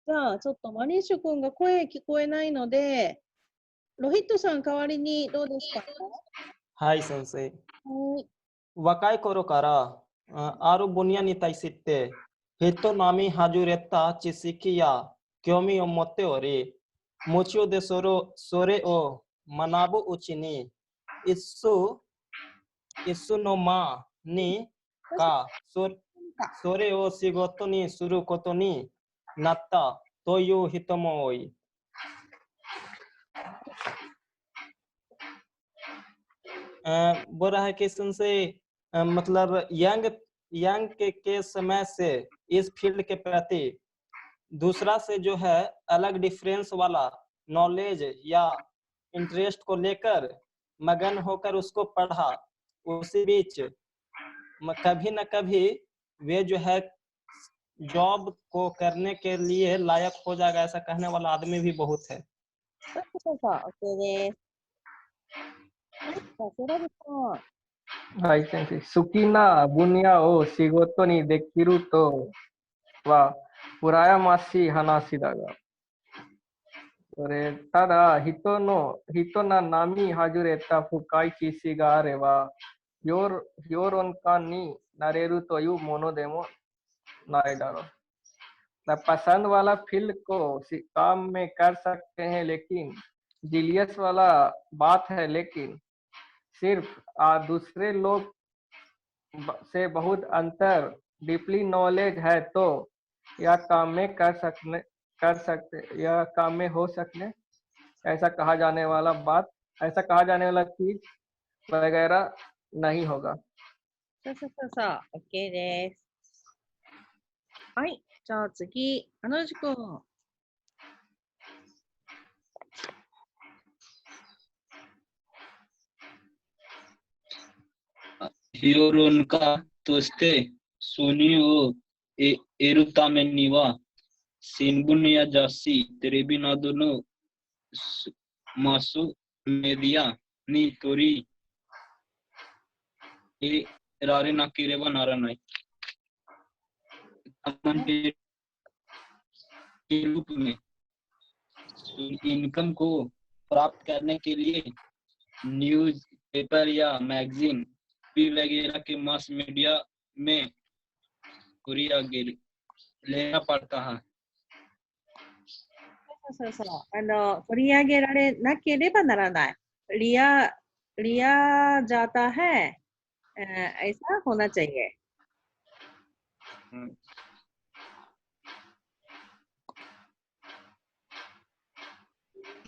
じゃあ、ちょっとマリッシュ君が声聞こえないので、ロヒットさん代わりにどうですか？はい、先生。はい。若い頃からある分野に対して人並み外れた知識や興味を持っており、夢中でそれを学ぶうちにいつの間にかそれを仕事にすることになったという人も多い。बोल रहा है कि से मतलब यंग के समय से इस फील्ड के प्रति दूसरा से जो है अलग डिफरेंस वाला नॉलेज या इंटरेस्ट को लेकर मगन होकर उसको पढ़ा। उसी बीच कभी न कभी वे जो है जॉब को करने के लिए लायक हो जाएगा, ऐसा कहने वाला आदमी भी बहुत है। OK です。はい、じゃあセラビさん。はい、先生。好きな分野を仕事にできるとは羨ましい話だが、ただ人の並外れた深い知識があれば、評論家になれるというものでもないだろう。पसंद वाला फील्ड को काम में कर सकते हैं, लेकिन जीलियस वाला बात है। लेकिन सिर्फ दूसरे लोग से बहुत अंतर डीपली नॉलेज है तो यह काम में कर सकते यह काम में हो सकने ऐसा कहा जाने वाला चीज वगैरह नहीं होगा। OK です。はい、じゃあ次、花内くん。評論家として収入を得るためには、新聞や雑誌、テレビなどのマスメディアに取り入れられなければならない。के रूप में इनकम को प्राप्त करने के लिए न्यूज पेपर या मैगजीन वगैरह के मास मीडिया में लेना पड़ता है। 取り上げられなければならない。लिया जाता है, ऐसा होना चाहिए。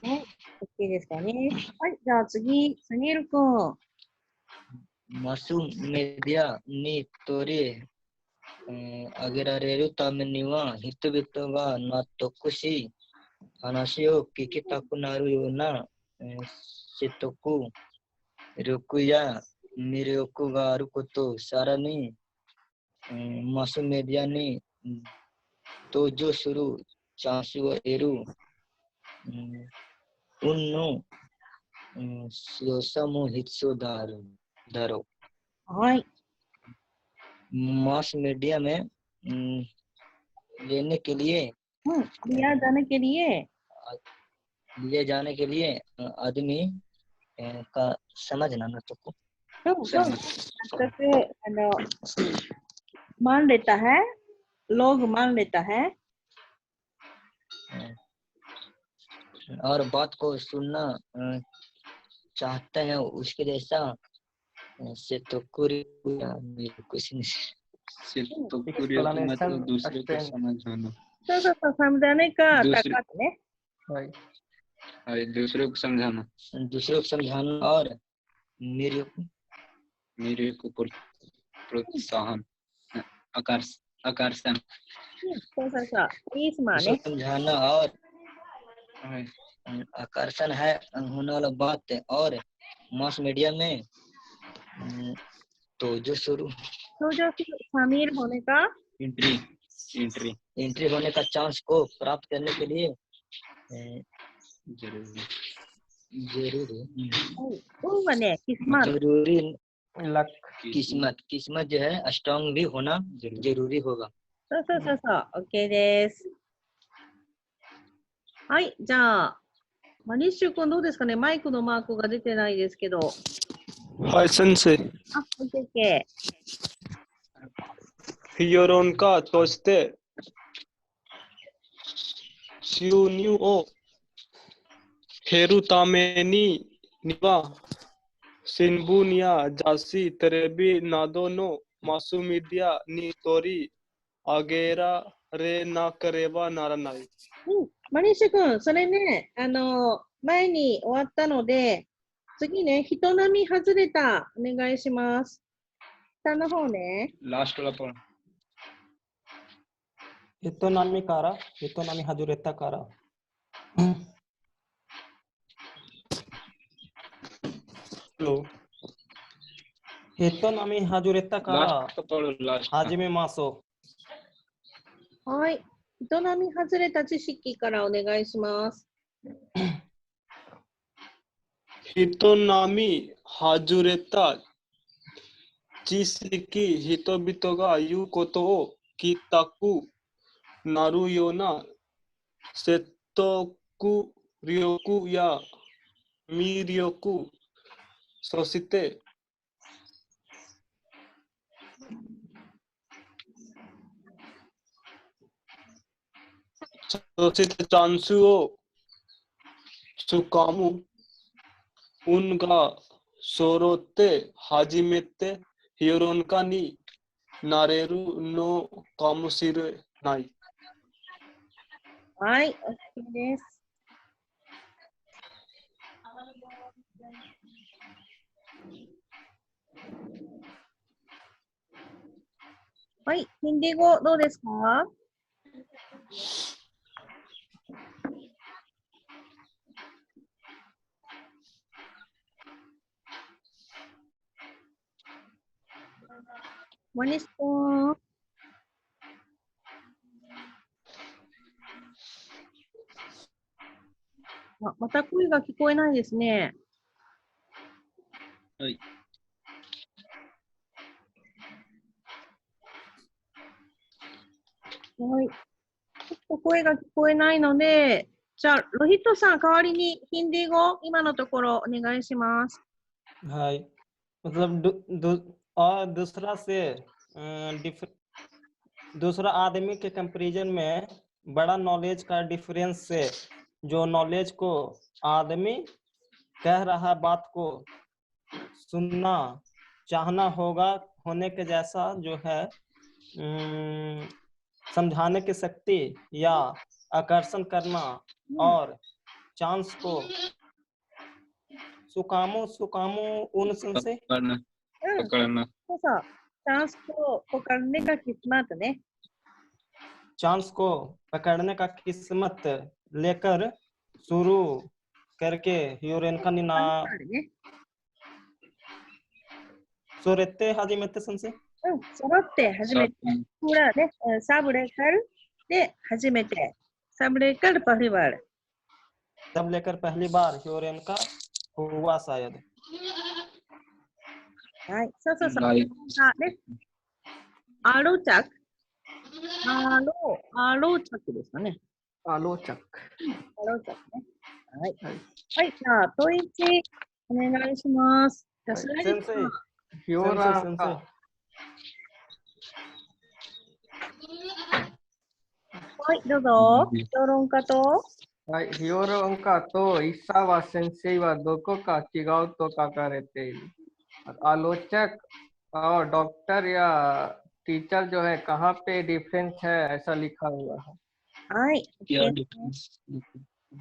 はい、OK ですかね。はい、じゃあ次、サニエル君。マスメディアに取り上げられるためには、人々が納得し、話を聞きたくなるような説得力や魅力があること、さらにマスメディアに登場するチャンスを得る運の強さも必要だろう。はい。मास मीडिया में लेने के लिए लिए जाने के लिए आदमी का समझना ना तो मान लेता है, लोग मान लेता है और बात को सुनना चाहते हैं, उसके जैसा से तो कुछ नहीं। मतलब दूसरे को समझाना, समझाने का ताकत है। दूसरे को समझाना और मेरे को प्रोत्साहन आकर्षण समझाना और आकर्षण है होने वाला बात है। और मास मीडिया में तो जो शामिल होने का एंट्री होने का चांस को प्राप्त करने के लिए जरूरी किस्मत जो है स्ट्रांग भी होना जरूरी होगा। OK です。はい、じゃあマニッシュ君どうですかね。マイクのマークが出てないですけど。はい、先生。OK。評論家として収入を得るためには新聞や雑誌、テレビなどのマスメディアに取り上げられなければならない。マニッシュ君、それね、前に終わったので、次ね、人並み外れた、お願いします。下の方ね。लास्ट वाला पढ़人並みから人並み外れたから人並み外れたから लास्ट तो पढ़ो लास्ट 始めましょはい。人並み外れた知識からお願いします。人並み外れた知識、人々が言うことを聞きたくなるような説得力や魅力、そしてチャンスをつかむ運が揃って初めて評論家になれるのかもしれない。はい、OK です。はい、ヒンディー語どうですか？マニス君。あ、また声が聞こえないですね。はい。はい。ちょっと声が聞こえないので、じゃあ、ロヒットさん、代わりにヒンディー語、今のところお願いします。はい。मतलब और दूसरा से दूसरा आदमी के कंपैरिजन में बड़ा नॉलेज का डिफरेंस से जो नॉलेज को आदमी कह रहा बात को सुनना चाहना होगा होने के जैसा जो है समझाने की शक्ति या आकर्षण करना और चांस को सुकामो सुकामो उन से पकड़ना そうそう。チャンスको पकड़ने का किस्मतね。चांस को पकड़ने का किस्मत लेकर शुरू करके ह्यूरेन का निना あるね。 सोरेते हाजिमेते संसे 揃って初めて。पूराね、सब लेकरで初めて。सब लेकर पहली बार。 तब लेकर पहली बार ह्यूरेन का हुआ शायद はい。そうそうそう。 लाइक あね、アロチャク。アロチャクですかね。 आलोचक アロチャクね。はい。はい。じゃあ、問1お願いします。じゃあ、それで सेंसे ह्योरा सेंसे का はい、どうぞ。評論家と。はい、評論家と伊沢先生はどこか違うと書かれている。आलोचक और डॉक्टर या टीचर जो है कहाँ पे डिफरेंस है ऐसा लिखा हुआ है। はい。 क्या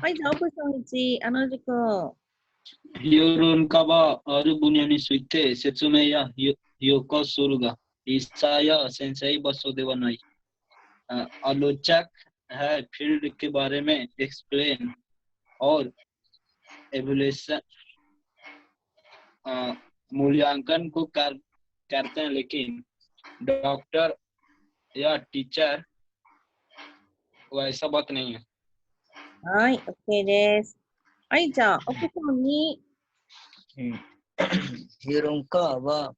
はい、じゃあ、オプション1、アノジ君。 評論家はある分野について説明や評価するが、医者や先生はそうではない。आलोचक है फील्ड के बारे में एक्सप्लेन और एवल्यूशन मूल्यांकन को करते हैं, लेकिन डॉक्टर या टीचर वैसा बात नहीं है. はい、OK です。はい、じゃあ、オプション2。評論家は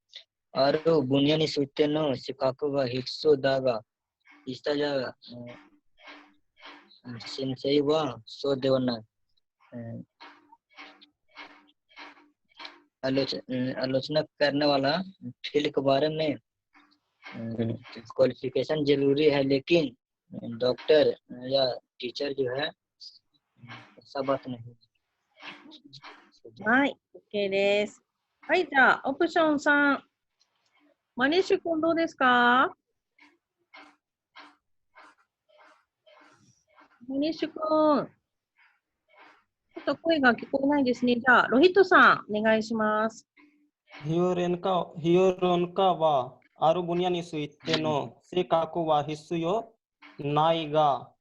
ある分野についての資格が必要だが、医者や先生はそうではない。आलोचना करने वाला फील्ड के बारे में क्वालिफिकेशन जरूरी है, लेकिन डॉक्टर या टीचर जो है ऐसा बात नहीं. はい、OK です。はい、じゃあ、オプション3。マニッシュ君どうですか？マニッシュ君、ちょっと声が聞こえないですね。じゃあ、ロヒットさん、お願いします。ヒヨロンカはアルボニアについての性格は必要ないが、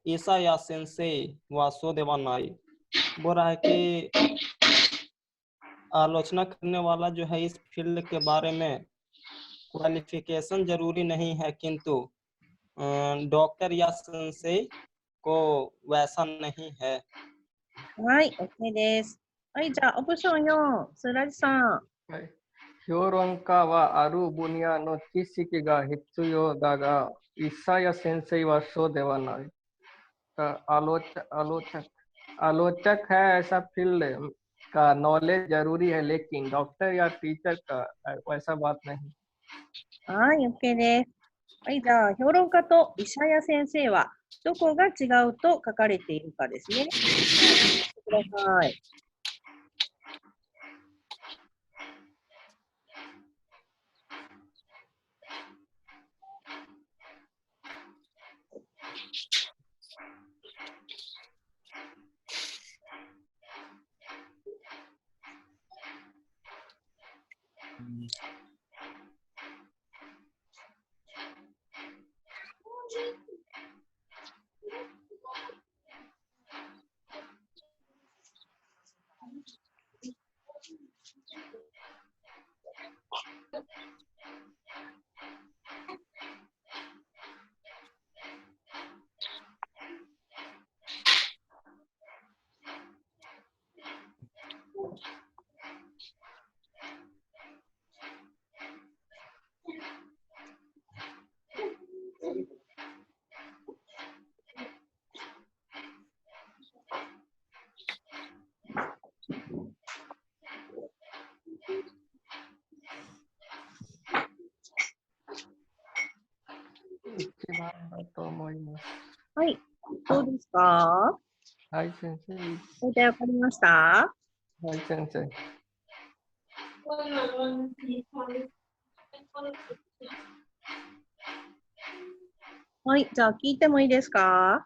イサヤ先生はそうではない。बोल रहा है कि आलोचना करने वाला जो है इस फील्ड के बारे में क्वालिफिकेशन जरूरी नहीं है, किंतु डॉक्टर या सेंसेई को वैसा नहीं है। はい、OK です。はい、じゃあ、オプション4、スラジさん。はい。評論家はある分野の知識が必要だが、イサヤ先生はそうではない。आलोचक है ऐसा फील्ड का नॉलेज जरूरी है, लेकिन डॉक्टर या टीचर का वैसा बात नहीं। はい、OK です。はい、じゃあ、評論家と医者や先生はどこが違うと書かれているかですね。ください。一番だと思います。はい、どうですか？はい、先生。大体わかりました？はい、先生。はい、じゃあ聞いてもいいですか？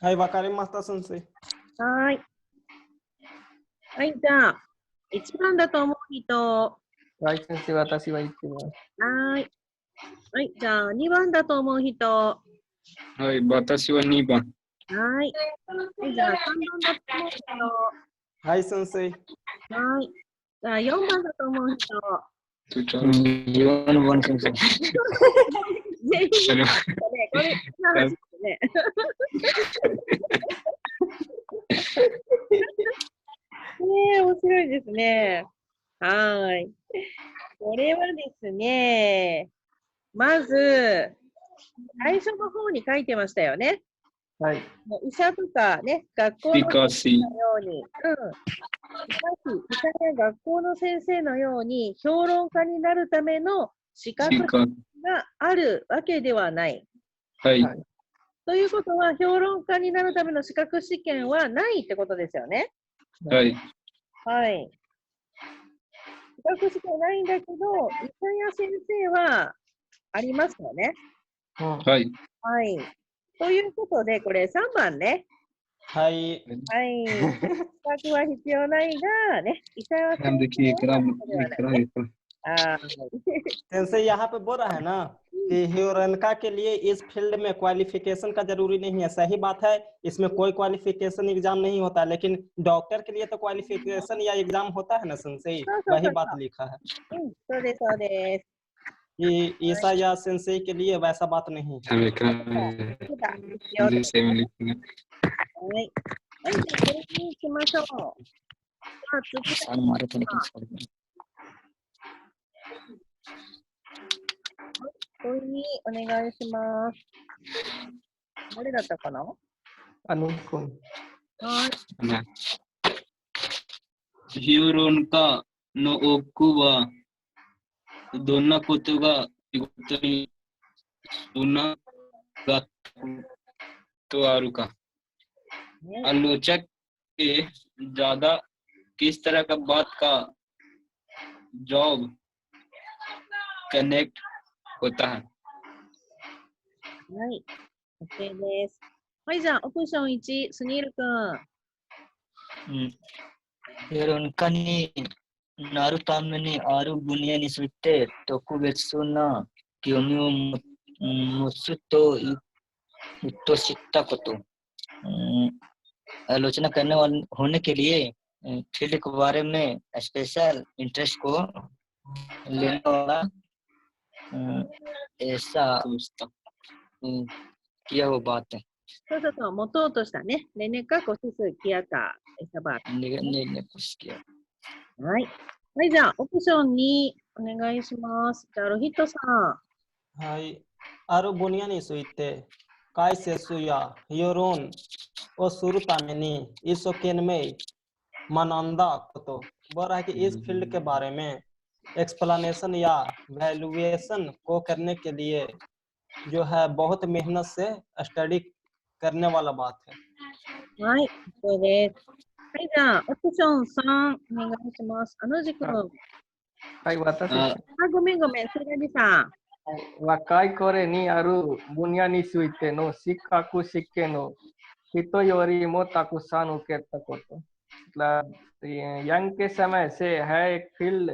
はい、わかりました先生。はい。はい、じゃあ、1番だと思う人。はい、先生、私は1番。はい。はい、じゃあ、2番だと思う人。はい、私は2番。はい。はい、じゃあ、3番だと思う人。はい、先生。はい。じゃあ、4番だと思う人。4番先生。全員ね、これ、話ですね。面白いですね。はい。これはですね、まず、最初の方に書いてましたよね。はい。医者とかね、学校の先生のように、医者や学校の先生のように、評論家になるための資格があるわけではない。はい。ということは、評論家になるための資格試験はないってことですよね。はい。はい。資格試験ないんだけど、医者や先生はありますよね。はい。はい。ということで、これ3番ね。はい。はい。資格は必要ないが、ね、医者は先生はない、ね。सेंसे यहाँ पे बोल रहा है ना कि ह्यूरेनका के लिए इस फील्ड में क्वालिफिकेशन का जरूरी नहीं है। सही बात है, इसमें कोई क्वालिफिकेशन एग्जाम नहीं होता, लेकिन डॉक्टर के लिए तो क्वालिफिकेशन या एग्जाम होता है ना सेंसे, वही बात लिखा है कि ईसा या सेंसे के लिए वैसा बात नहीं है। 問いにお願いします。誰だったかな？ अनुज कुन はい。 Huron no oku wa donna koto ga shigoto ni sunagatta to aru ka? ね आलोचक के ज्यादा किस तरह का बात का जॉब कनेक्ट होता है? はい。OK です。はい、じゃあ、オプション1、スニールくん。 Hironka ni Narutame ni Aru Bunia ni Suite Tokubetsu na Kiyomi wo Mutsu to Ito shitta koto. आलोचना करने वाले होने के लिए फील्ड के बारे में स्पेशल इंटरेस्ट को लेने वाला ऐसा किया हुआ बात है। そうそうそう、持とうとしたね。レネカコススキアタエサバー。 ने कुछ किया। はい。はい、じゃあ、オプション2、お願いします。じゃあ、ロヒットさん。はい。ある分野について解説や評論をするために一生懸命学んだこと。बोल रहा है कि इस फील्ड के बारे में एक्सप्लेनेशन या वैल्यूएशन को करने के लिए जो है बहुत मेहनत से स्टडी करने वाला बात है। はい、そうです。はい、じゃあ、オプション3、お願いします。あのじくん。あ、 はい、私、ごめんごめん、それがりさん。若い頃にある分野についての資格試験を人よりもたくさん受けたこと。मतलब यंग के समय से है एक फील्ड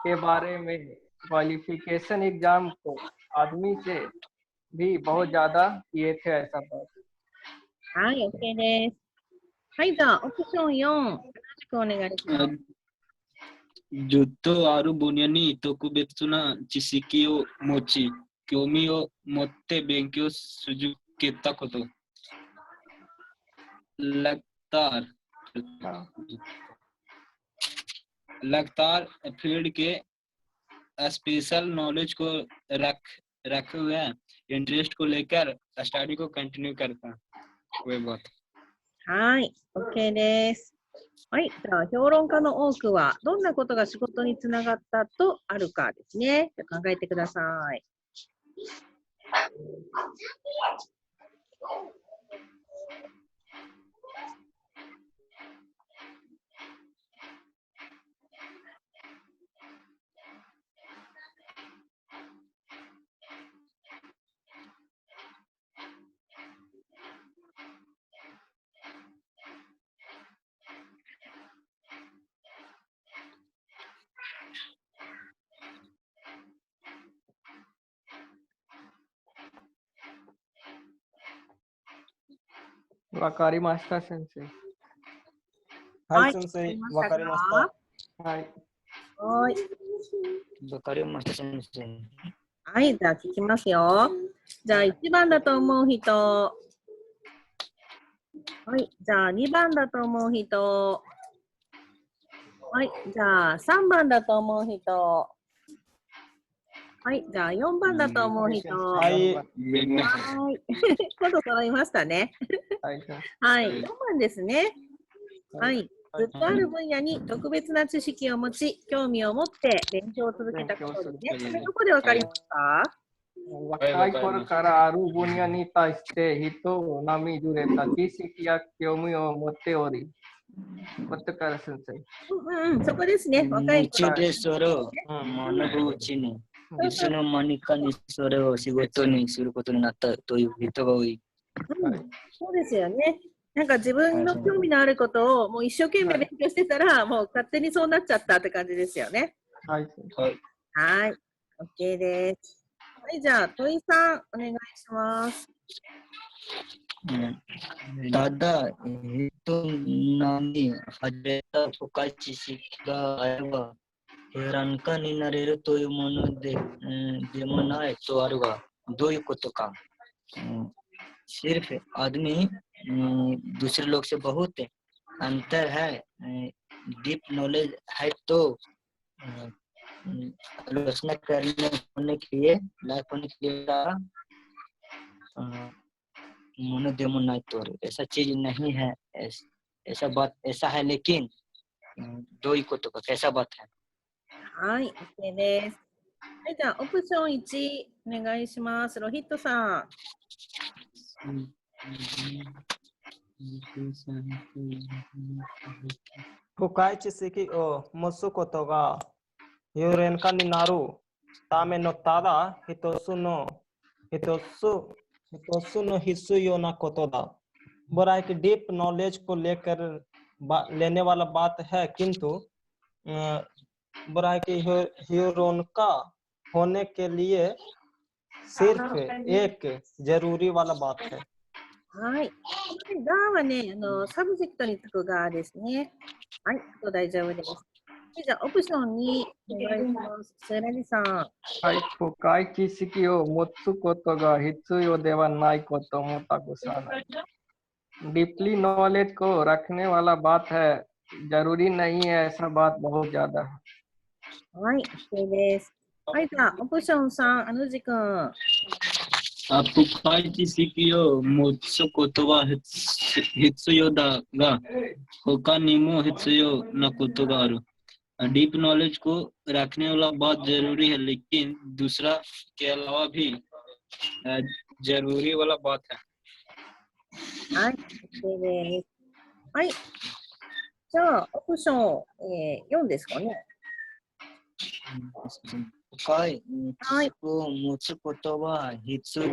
के बारे में क्वालिफिकेशन एग्जाम को आदमी से भी बहुत ज्यादा किए थे ऐसा बात। はい、OK です。はい、じゃあ、オプション4、あのじくんお願いします。 ずっとある分野に特別な知識を持ち、興味を持って勉強続けたこと。लगातार फील्ड के स्पेशल नॉलेज को रखे हुए इंटरेस्ट को लेकर स्टडी को कंटिन्यू करता है। वही बात। はい、OK です。はい、じゃあ、評論家の多くはどんなことが仕事につながったとあるかですね。じゃあ考えてください。わかりました先生。はい、先生、わかりました。はい。はい。わかりました、先生。はい、じゃあ聞きますよ。じゃあ1番だと思う人。はい、じゃあ2番だと思う人。はい、じゃあ3番だと思う人。はい、じゃあ4番だと思う人。はい。はい。今度揃いましたね。はい、4番ですね。はい。ずっとある分野に特別な知識を持ち、興味を持って勉強を続けたことですね。これどこでわかりますか？若い頃からある分野に対して人並みずれた知識や興味を持っており、ことから先生。そこですね。若い頃。でそれを学ぶうちに、いつの間にかにそれを仕事にすることになったという人が多い。そうですよね。なんか自分の興味のあることをもう一生懸命勉強してたら、もう勝手にそうなっちゃったって感じですよね。はい。はい。OK です。はい、じゃあ、問いさん、お願いします。ただ、人並み外れた深い知識があれば、हैरान काになれるというもので、でもないとあるが、どういうことか。सिर्फ आदमी दूसरे लोग से बहुत अंतर है, डीप नॉलेज है तो आलोचना करने होने के लिए लायक होने के लिए मोनोडेमो नहीं तोड़, ऐसा चीज नहीं है, ऐसा बात ऐसा है, लेकिन दो ही को तो कैसा बात है। はい、OK です。はい、じゃあ、オプション1、お願いします。ロヒットさん。深い知識を持つことが有限化になるためのただ一つの必要なことだ। बुरा है कि डीप नॉलेज को लेकर लेने वाला बात है, किंतु बुरा है कि ह्यूरोन का होने के लिए सिर्फ एक जरूरी वाला बात है। はい。がはね、サブジェクトにつくがですね。はい、大丈夫です。じゃあ、オプション2、お願いします。セラジさん。はい、深い知識を持つことが必要ではないこともたくさんある。डीपली नॉलेज को रखने वाला बात है, जरूरी नहीं है ऐसा बात बहुत ज्यादा है। はい、OK です。はい、じゃあ、オプション3、アヌジ君。深い知識を持つことは必要だが、他にも必要なことがある。डीप नॉलेज को रखने वाला बात जरूरी है, लेकिन दूसरा के अलावा भी जरूरी वाला बात है। はい、OK です。はい。じゃあ、オプション、4ですかね。深い知識を持つことは必要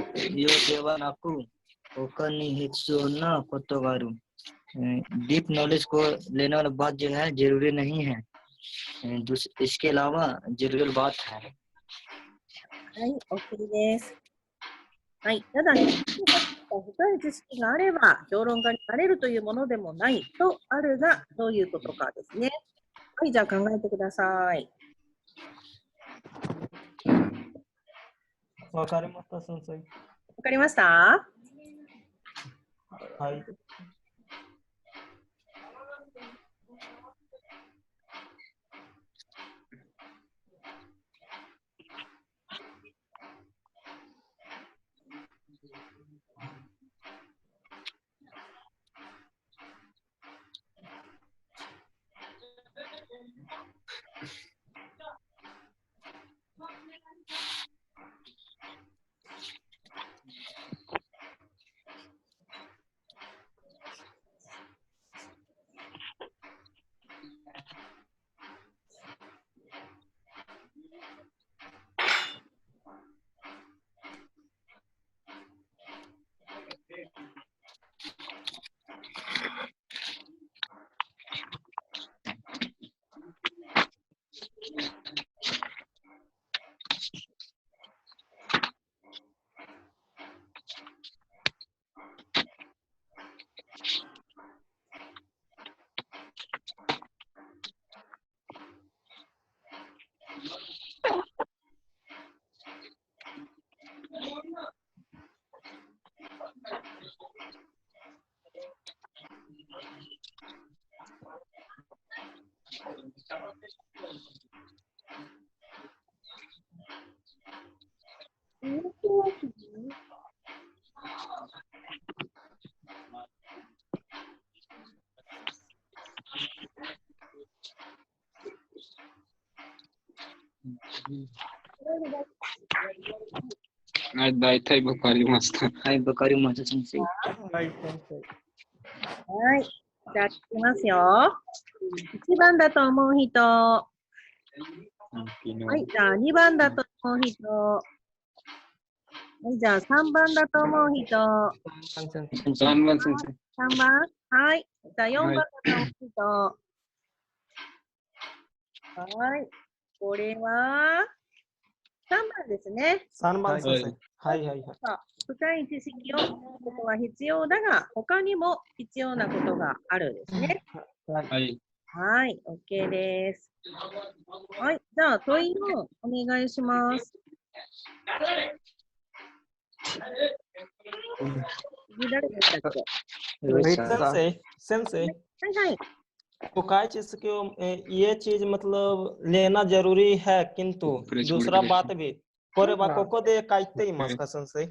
ではなく、他に必要なことがある。डीप नॉलेज को लेने वाला बात जो है जरूरी नहीं है, इसके अलावा जरूरी बात है। はい、OK です。はい、ただね、深い知識があれば評論家になれるというものでもないとあるが、どういうことかですね。はい、じゃあ考えてください。わかりました、先生。わかりました？はい。大体わかりました。はい、わかりました、先生。はい、先生。はい、じゃあ聞きますよ。1番だと思う人。はい、じゃあ2番だと思う人。はい、じゃあ3番だと思う人。3番先生。3番。はい。じゃあ4番だと思う人。はい。これは3番ですね。3番先生。はいはいはい。深い知識を持つことは必要だが、他にも必要なことがあるですね。はい。はい、OK です。はい、じゃあ問いをお願いします。誰でしたっけ？先生。はいはい。तो काय चीज के ये चीज मतलब लेना जरूरी है, किंतु दूसरा बात भी कोरे बाको को दे काइते ही मस का संशय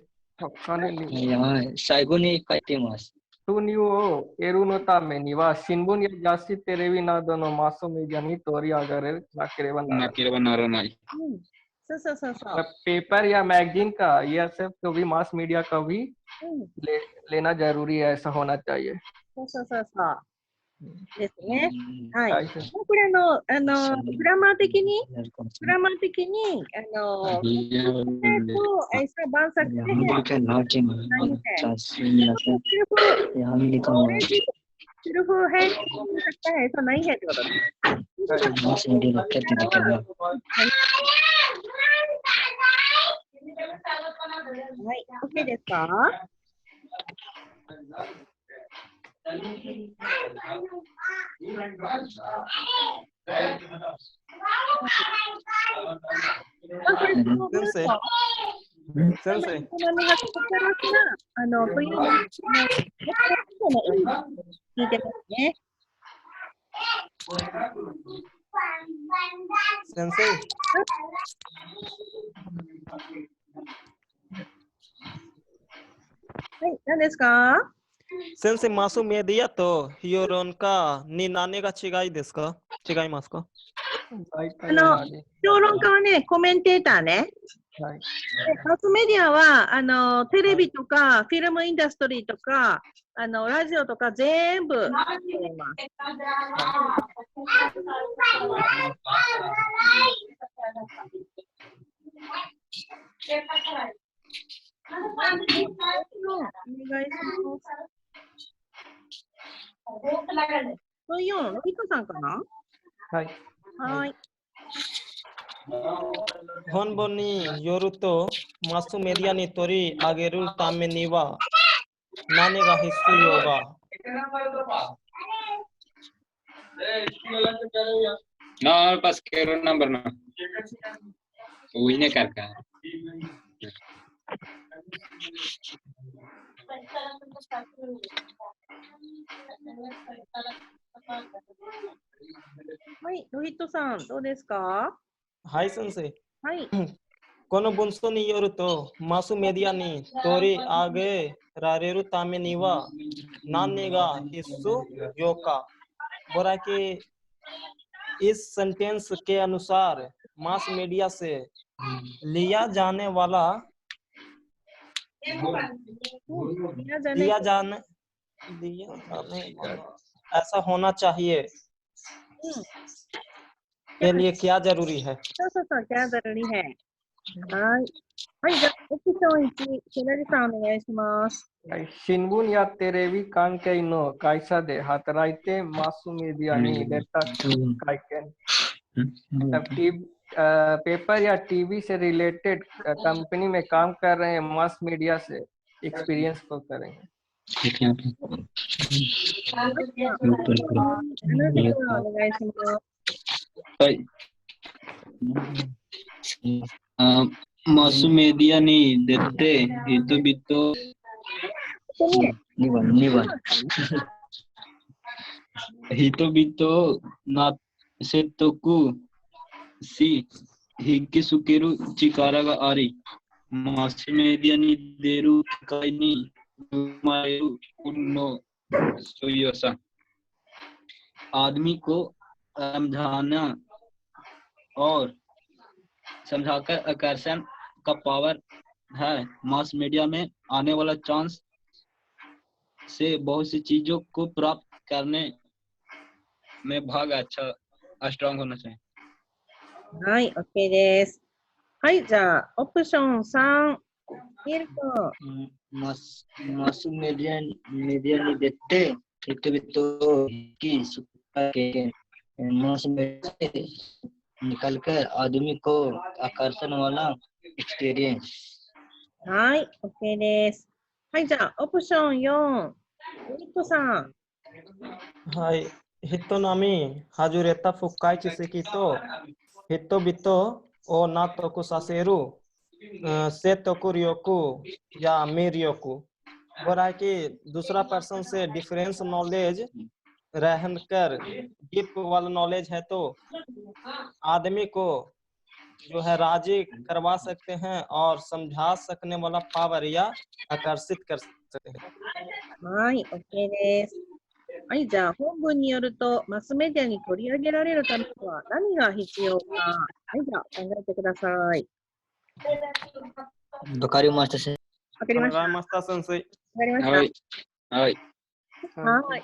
साइगोनी काइते मस Tunio erunota meniva sinbun ya jasi terevi na dono maso mediani tori agar nakrevan ना केरवा नारा नाईそう。पेपर या मैगजीन का यह सब कभी मास मीडिया का भी लेना जरूरी है, ऐसा होना चाहिए। そうですね。はい。これグラマー的に、ऐसा बन सकते हैं। सिर्फ है हो सकता है, ऐसा नहीं है ओके ですか先生聞いてますね。先生はい、何ですか先生マスメディアと評論家に何が違いですか？違いますか？評論家はね、コメンテーターね。はい、マスメディアはテレビとかフィルムインダストリーとかラジオとか全部やります。お願いします。ロイカさんかな？はい。はい。本文によると、マスメディアに取り上げるためには何が必要か。ना और पास केरो नंबर ना वही ने कर काはい、ロヒットさんどうですか？はい先生。はい。この文章によると、マスメディアに取り上げられるためには何が必要か。बोला कि इस सेंटेंस के अनुसार मास मीडिया से लिया जाने वाला ऐसा होना चाहिए के लिए क्या जरूरी है? क्या जरूरी है? はい。はい、じゃあ、オプション1、シナリさんお願いします。新聞やテレビ関係の会社で働いてマスメディアに出た会見。पेपर या टीवी से रिलेटेड कंपनी में काम कर रहे हैं मास मीडिया से एक्सपीरियंस को करेंगे। मास मीडिया नहीं देते itu bito itu bito na setoku si higgi sukeru chikara ga ari mass media ni deru kai ni mayu unno soyosa आदमी को समझाना और समझाकर आकर्षण का पावर है। मास मीडिया में आने वाला चांस से बहुत सी चीजों को प्राप्त करने में भाग अच्छा स्ट्रांग होना चाहिए। はい、OK です。はい、じゃあオプション3、ミルク。マスメディアに出て人々की मास मीडिया से निकलकर आदमी को आकर्षण वाला एक्सपीरियंस। はい、OK です。はい、じゃあオプション4、ミルクさん。はい、人並み外れた深い知識と人々を納得させる説得力या मीर योकू बोला कि दूसरा पर्सन से डिफरेंस नॉलेज रहकर डीप वाला नॉलेज है तो आदमी को जो है राजी करवा सकते हैं और समझा सकने वाला पावर या आकर्षित कर सकते हैं। はい、OK です。はい、じゃあ本文によると、マスメディアに取り上げられるためには何が必要か。はい、じゃあ考えてください。わかりました先わかりました。わマスター先生。かりました。はい。はい。はい。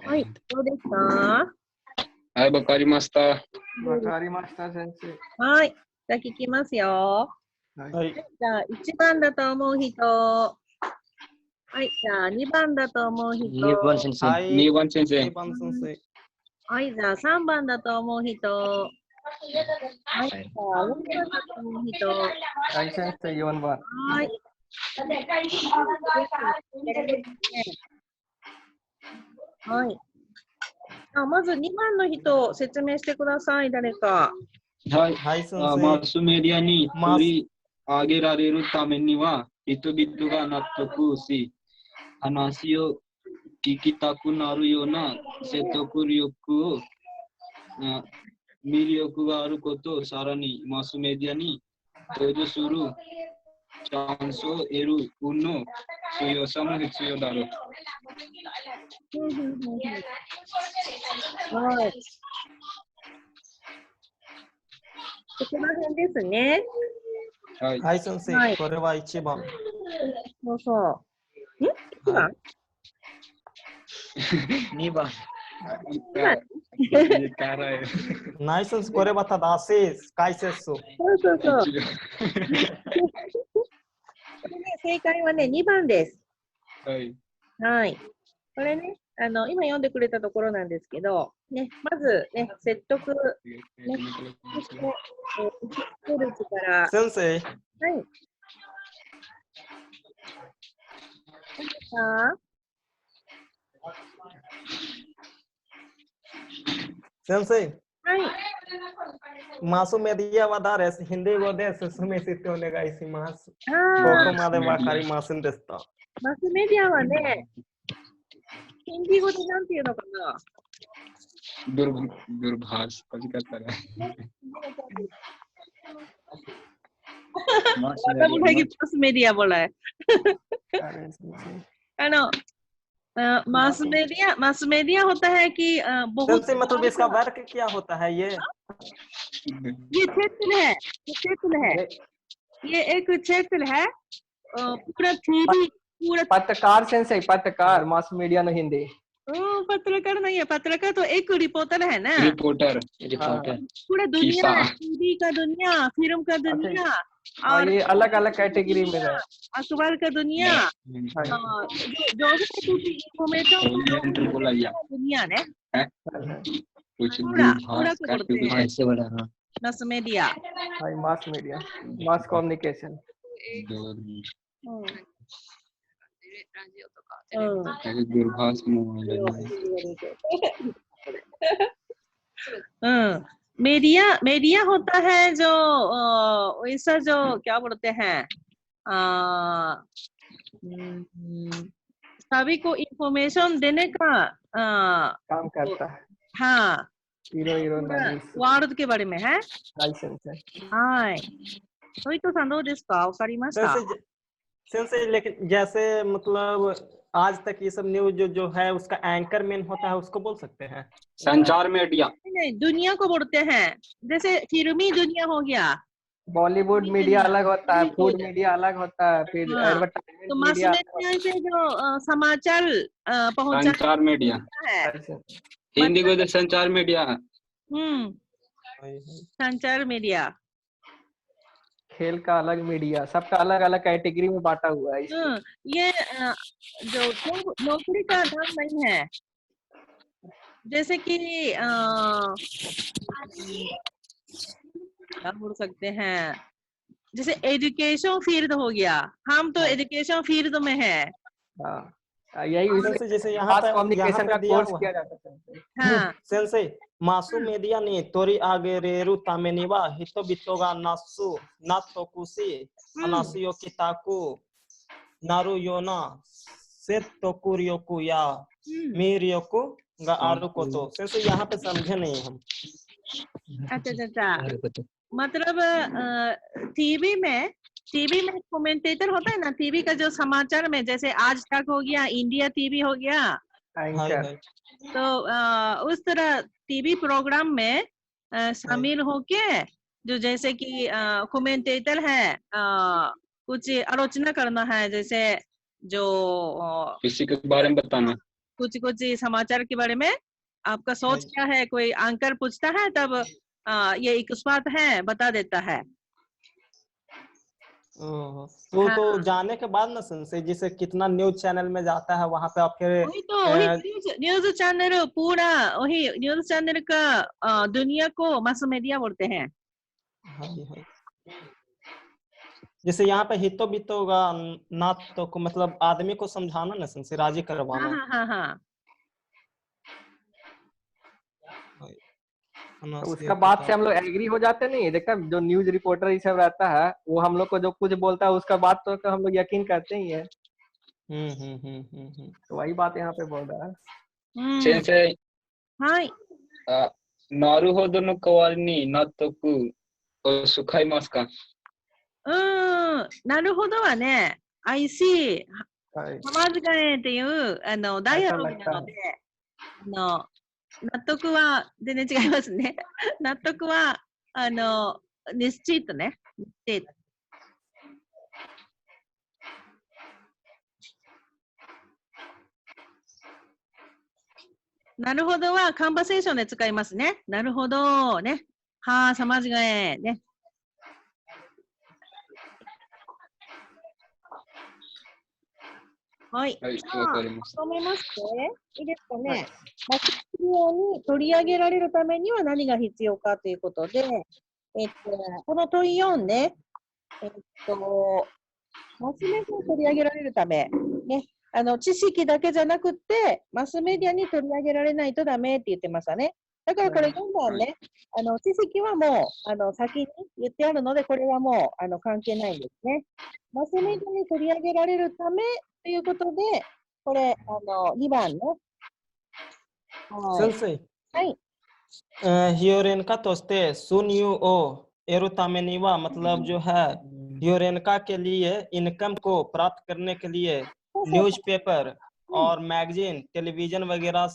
はい、どうですか？はい、わかりました。わかりました先生。はい、じゃあ聞きますよ。はい。じゃあ1番だと思う人。はい、じゃあ2番だと思う人。 2番先生。はい。 2番先生。 2番先生。はい、じゃあ3番だと思う人。はい、じゃあ4番だと思う人。はい先生4番。はい。はい。まず2番の人、説明してください、誰か。はい。はい、先マスメディアにマス取り上げられるためには、人々が納得し、話を聞きたくなるような説得力を、魅力があること、さらにマスメディアに登場するチャンスを得る運の強さも必要だろう。はい。ここら辺ですね。はい。はい、先生。はいこれは1番。そうそう。1番2番。ナイス先生、これは正しい解説。そうそうそう。これね、正解はね、2番です。はい。はい。これね、今読んでくれたところなんですけど、ね、まずね、説得、ね、そして、作る力。先生。はい。何ですか？先生。はい。マスメディアは誰です？ヒンディ語で説明してお願いします。こあこまでわかりませんでした。マスメディアはね、ヒンディー語でなんていうのかな。दूरभाष कभी करता है मास मीडिया बोला है मास मीडिया होता है कि बहुत मतलब इसका वर्क क्या होता है? ये क्षेत्र है, ये एक क्षेत्र है, पूरा थ्योरी, पूरा पत्रकार सेंसे, पत्रकार मास मीडिया न हिंदी। पत्रकार नहीं है, पत्रकार तो एक रिपोर्टर है ना। रिपोर्टर पूरा दुनिया है, टीवी का दुनिया, फिल्म का दुनिया, और ये अलग अलग कैटेगरी में है। अखबार का दुनिया, जो भी इंफॉर्मेशन दुनिया ने पूरा ऐसे बोला हाँ। Mass media, mass media, mass communication. दूरभाष मीडिया होता है जो वैसा जो क्या बोलते हैं, सभी को इंफॉर्मेशन देने का काम करता है। हाँ, हीरो वर्ल्ड के बारे में है। はい先生。はい。トイトさんどうですか？わかりました？先生लेकिन जैसे मतलब आज तक ये सब न्यूज जो है उसका एंकर मैन होता है, उसको बोल सकते हैं संचार मीडिया। नहीं, दुनिया को बोलते हैं। जैसे फिल्मी दुनिया हो गया, बॉलीवुड मीडिया अलग होता है, फूड मीडिया अलग होता है, फिर एडवर्टाइजमेंट तो मास मीडिया से जो समाचार पहुंचा संचार मीडिया है, हिंदी को संचार मीडिया। संचार मीडिया। खेल का अलग मीडिया, सबका अलग अलग कैटेगरी में बांटा हुआ है। ये जो नौकरी का नाम नहीं है, जैसे कि क्या बोल सकते हैं, जैसे एजुकेशन फील्ड हो गया, हम तो एजुकेशन फील्ड में है। यही जैसे यहाँ पर कम्युनिकेशन का कोर्स किया जाता है। हाँ, सेंसे मासु मेडिया ने तोरी आगे रेरु तामेनिवा हितो बितोगा नासु नातो कुसी 話を聞たくなるような説得力や魅力があること。先生यहाँ पे समझे नहीं हम। अच्छा मतलब टीवी में कमेंटेटर होता है ना, टीवी का जो समाचार में, जैसे आज तक हो गया, इंडिया टीवी हो गया, तो उस तरह टीवी प्रोग्राम में शामिल होके जो जैसे कि कमेंटेटर है, कुछ आलोचना करना है, जैसे जो किसी के बारे में बताना, कुछ समाचार के बारे में आपका सोच क्या है, कोई एंकर पूछता है तब ये एक बात है बता देता है। तो जाने के बाद ना संशय जिसे कितना न्यूज चैनल में जाता है वहां पे आप फिर वही तो न्यूज चैनल, पूरा वही न्यूज चैनल का दुनिया को मास मीडिया बोलते हैं। जैसे यहाँ पे हितो बितो होगा ना, तो को मतलब आदमी को समझाना ना संशय, राजी करवाना। हाँ। तो उसका बात से हम लोग एग्री हो जाते नहीं, देखा जो न्यूज रिपोर्टर ये सब रहता है वो हम लोग को जो कुछ बोलता है उसका बात तो हम लोग यकीन करते ही है। तो वही बात यहाँ पे बोल रहा है।先生、なるほどの代わりに納得を使いますか？なるほどはね、I see、浜塚園っていうダイアログなので、納得は全然違いますね。納得はニスチートね。なるほどはカンバセーションで使いますね。なるほどね。はあ、さまじがえね。はい。わかりました。まとめまして、いいですかね。マスメディアに取り上げられるためには何が必要かということで、この問い4ね、マスメディアに取り上げられるため、ね、知識だけじゃなくて、マスメディアに取り上げられないとダメって言ってましたね。だからこれ4番ね、知識はもう先に言ってあるので、これはもう関係ないんですね。マスメディアに取り上げられるためということで、これ2番ね。先生。はい。ह्योरेनका तो स्टे सुनियो ओ एरोतामेनी वा मतलब जो है ह्योरेनका के लिए इनकम को प्राप्त करने के लिए न्यूज़पेपर और मैगजीन, टेलीविजन वगैरह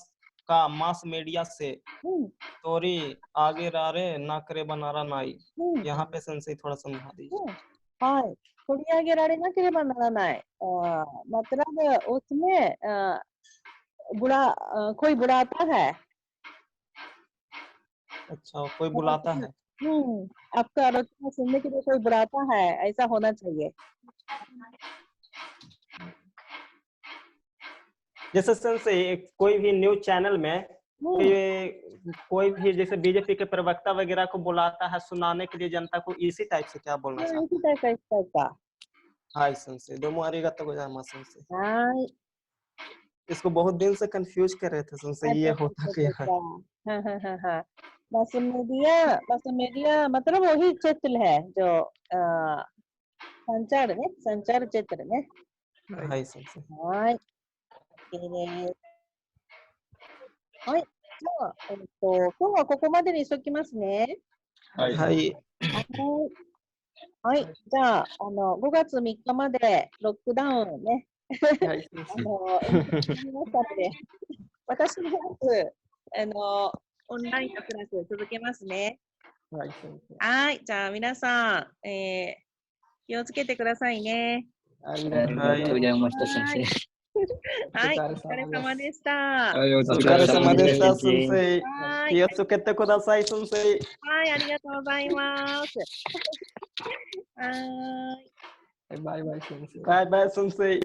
का मास मीडिया से तोरी आगे रारे ना करे बनारा नाई। यहाँ पे संशय थोड़ा समझा दीजिए। हाँ,取り上げられなければならない。मतलब उसमें कोई बुलाता है। अच्छा, कोई बुलाता है। आपका आलोचना सुनने के लिए कोई बुलाता है, ऐसा होना चाहिए। जैसे संशय कोई भी न्यूज चैनल में कोई भी जैसे बीजेपी के प्रवक्ता वगैरह को बुलाता है सुनाने के लिए जनता को, इसी टाइप से क्या बोलना चाहिए? इसी टाइप का। हाय संशय दोमो आरिगातो गोजाइमासु संशय। हाय। इसको बहुत दिन से कंफ्यूज कर रहे थे संशय, ये होता क्या है? हाँ। मास मीडिया मतलब वही क्षेत्र है जो संचार क्षेत्र में। हाय संशय। हाय।はい。じゃあ、今日はここまでにしときますね。はい。はい。じゃあ、5月3日までロックダウンね。はい。私もオンラインのクラスを続けますね。はい。じゃあ、皆さん、気をつけてくださいね。ありがとうございました、先生。はい、お疲れ様でした。はい、お疲れ様でした、先生。気をつけてください、先生。はい、ありがとうございます。はい。バイバイ、先生。バイバイ、先生。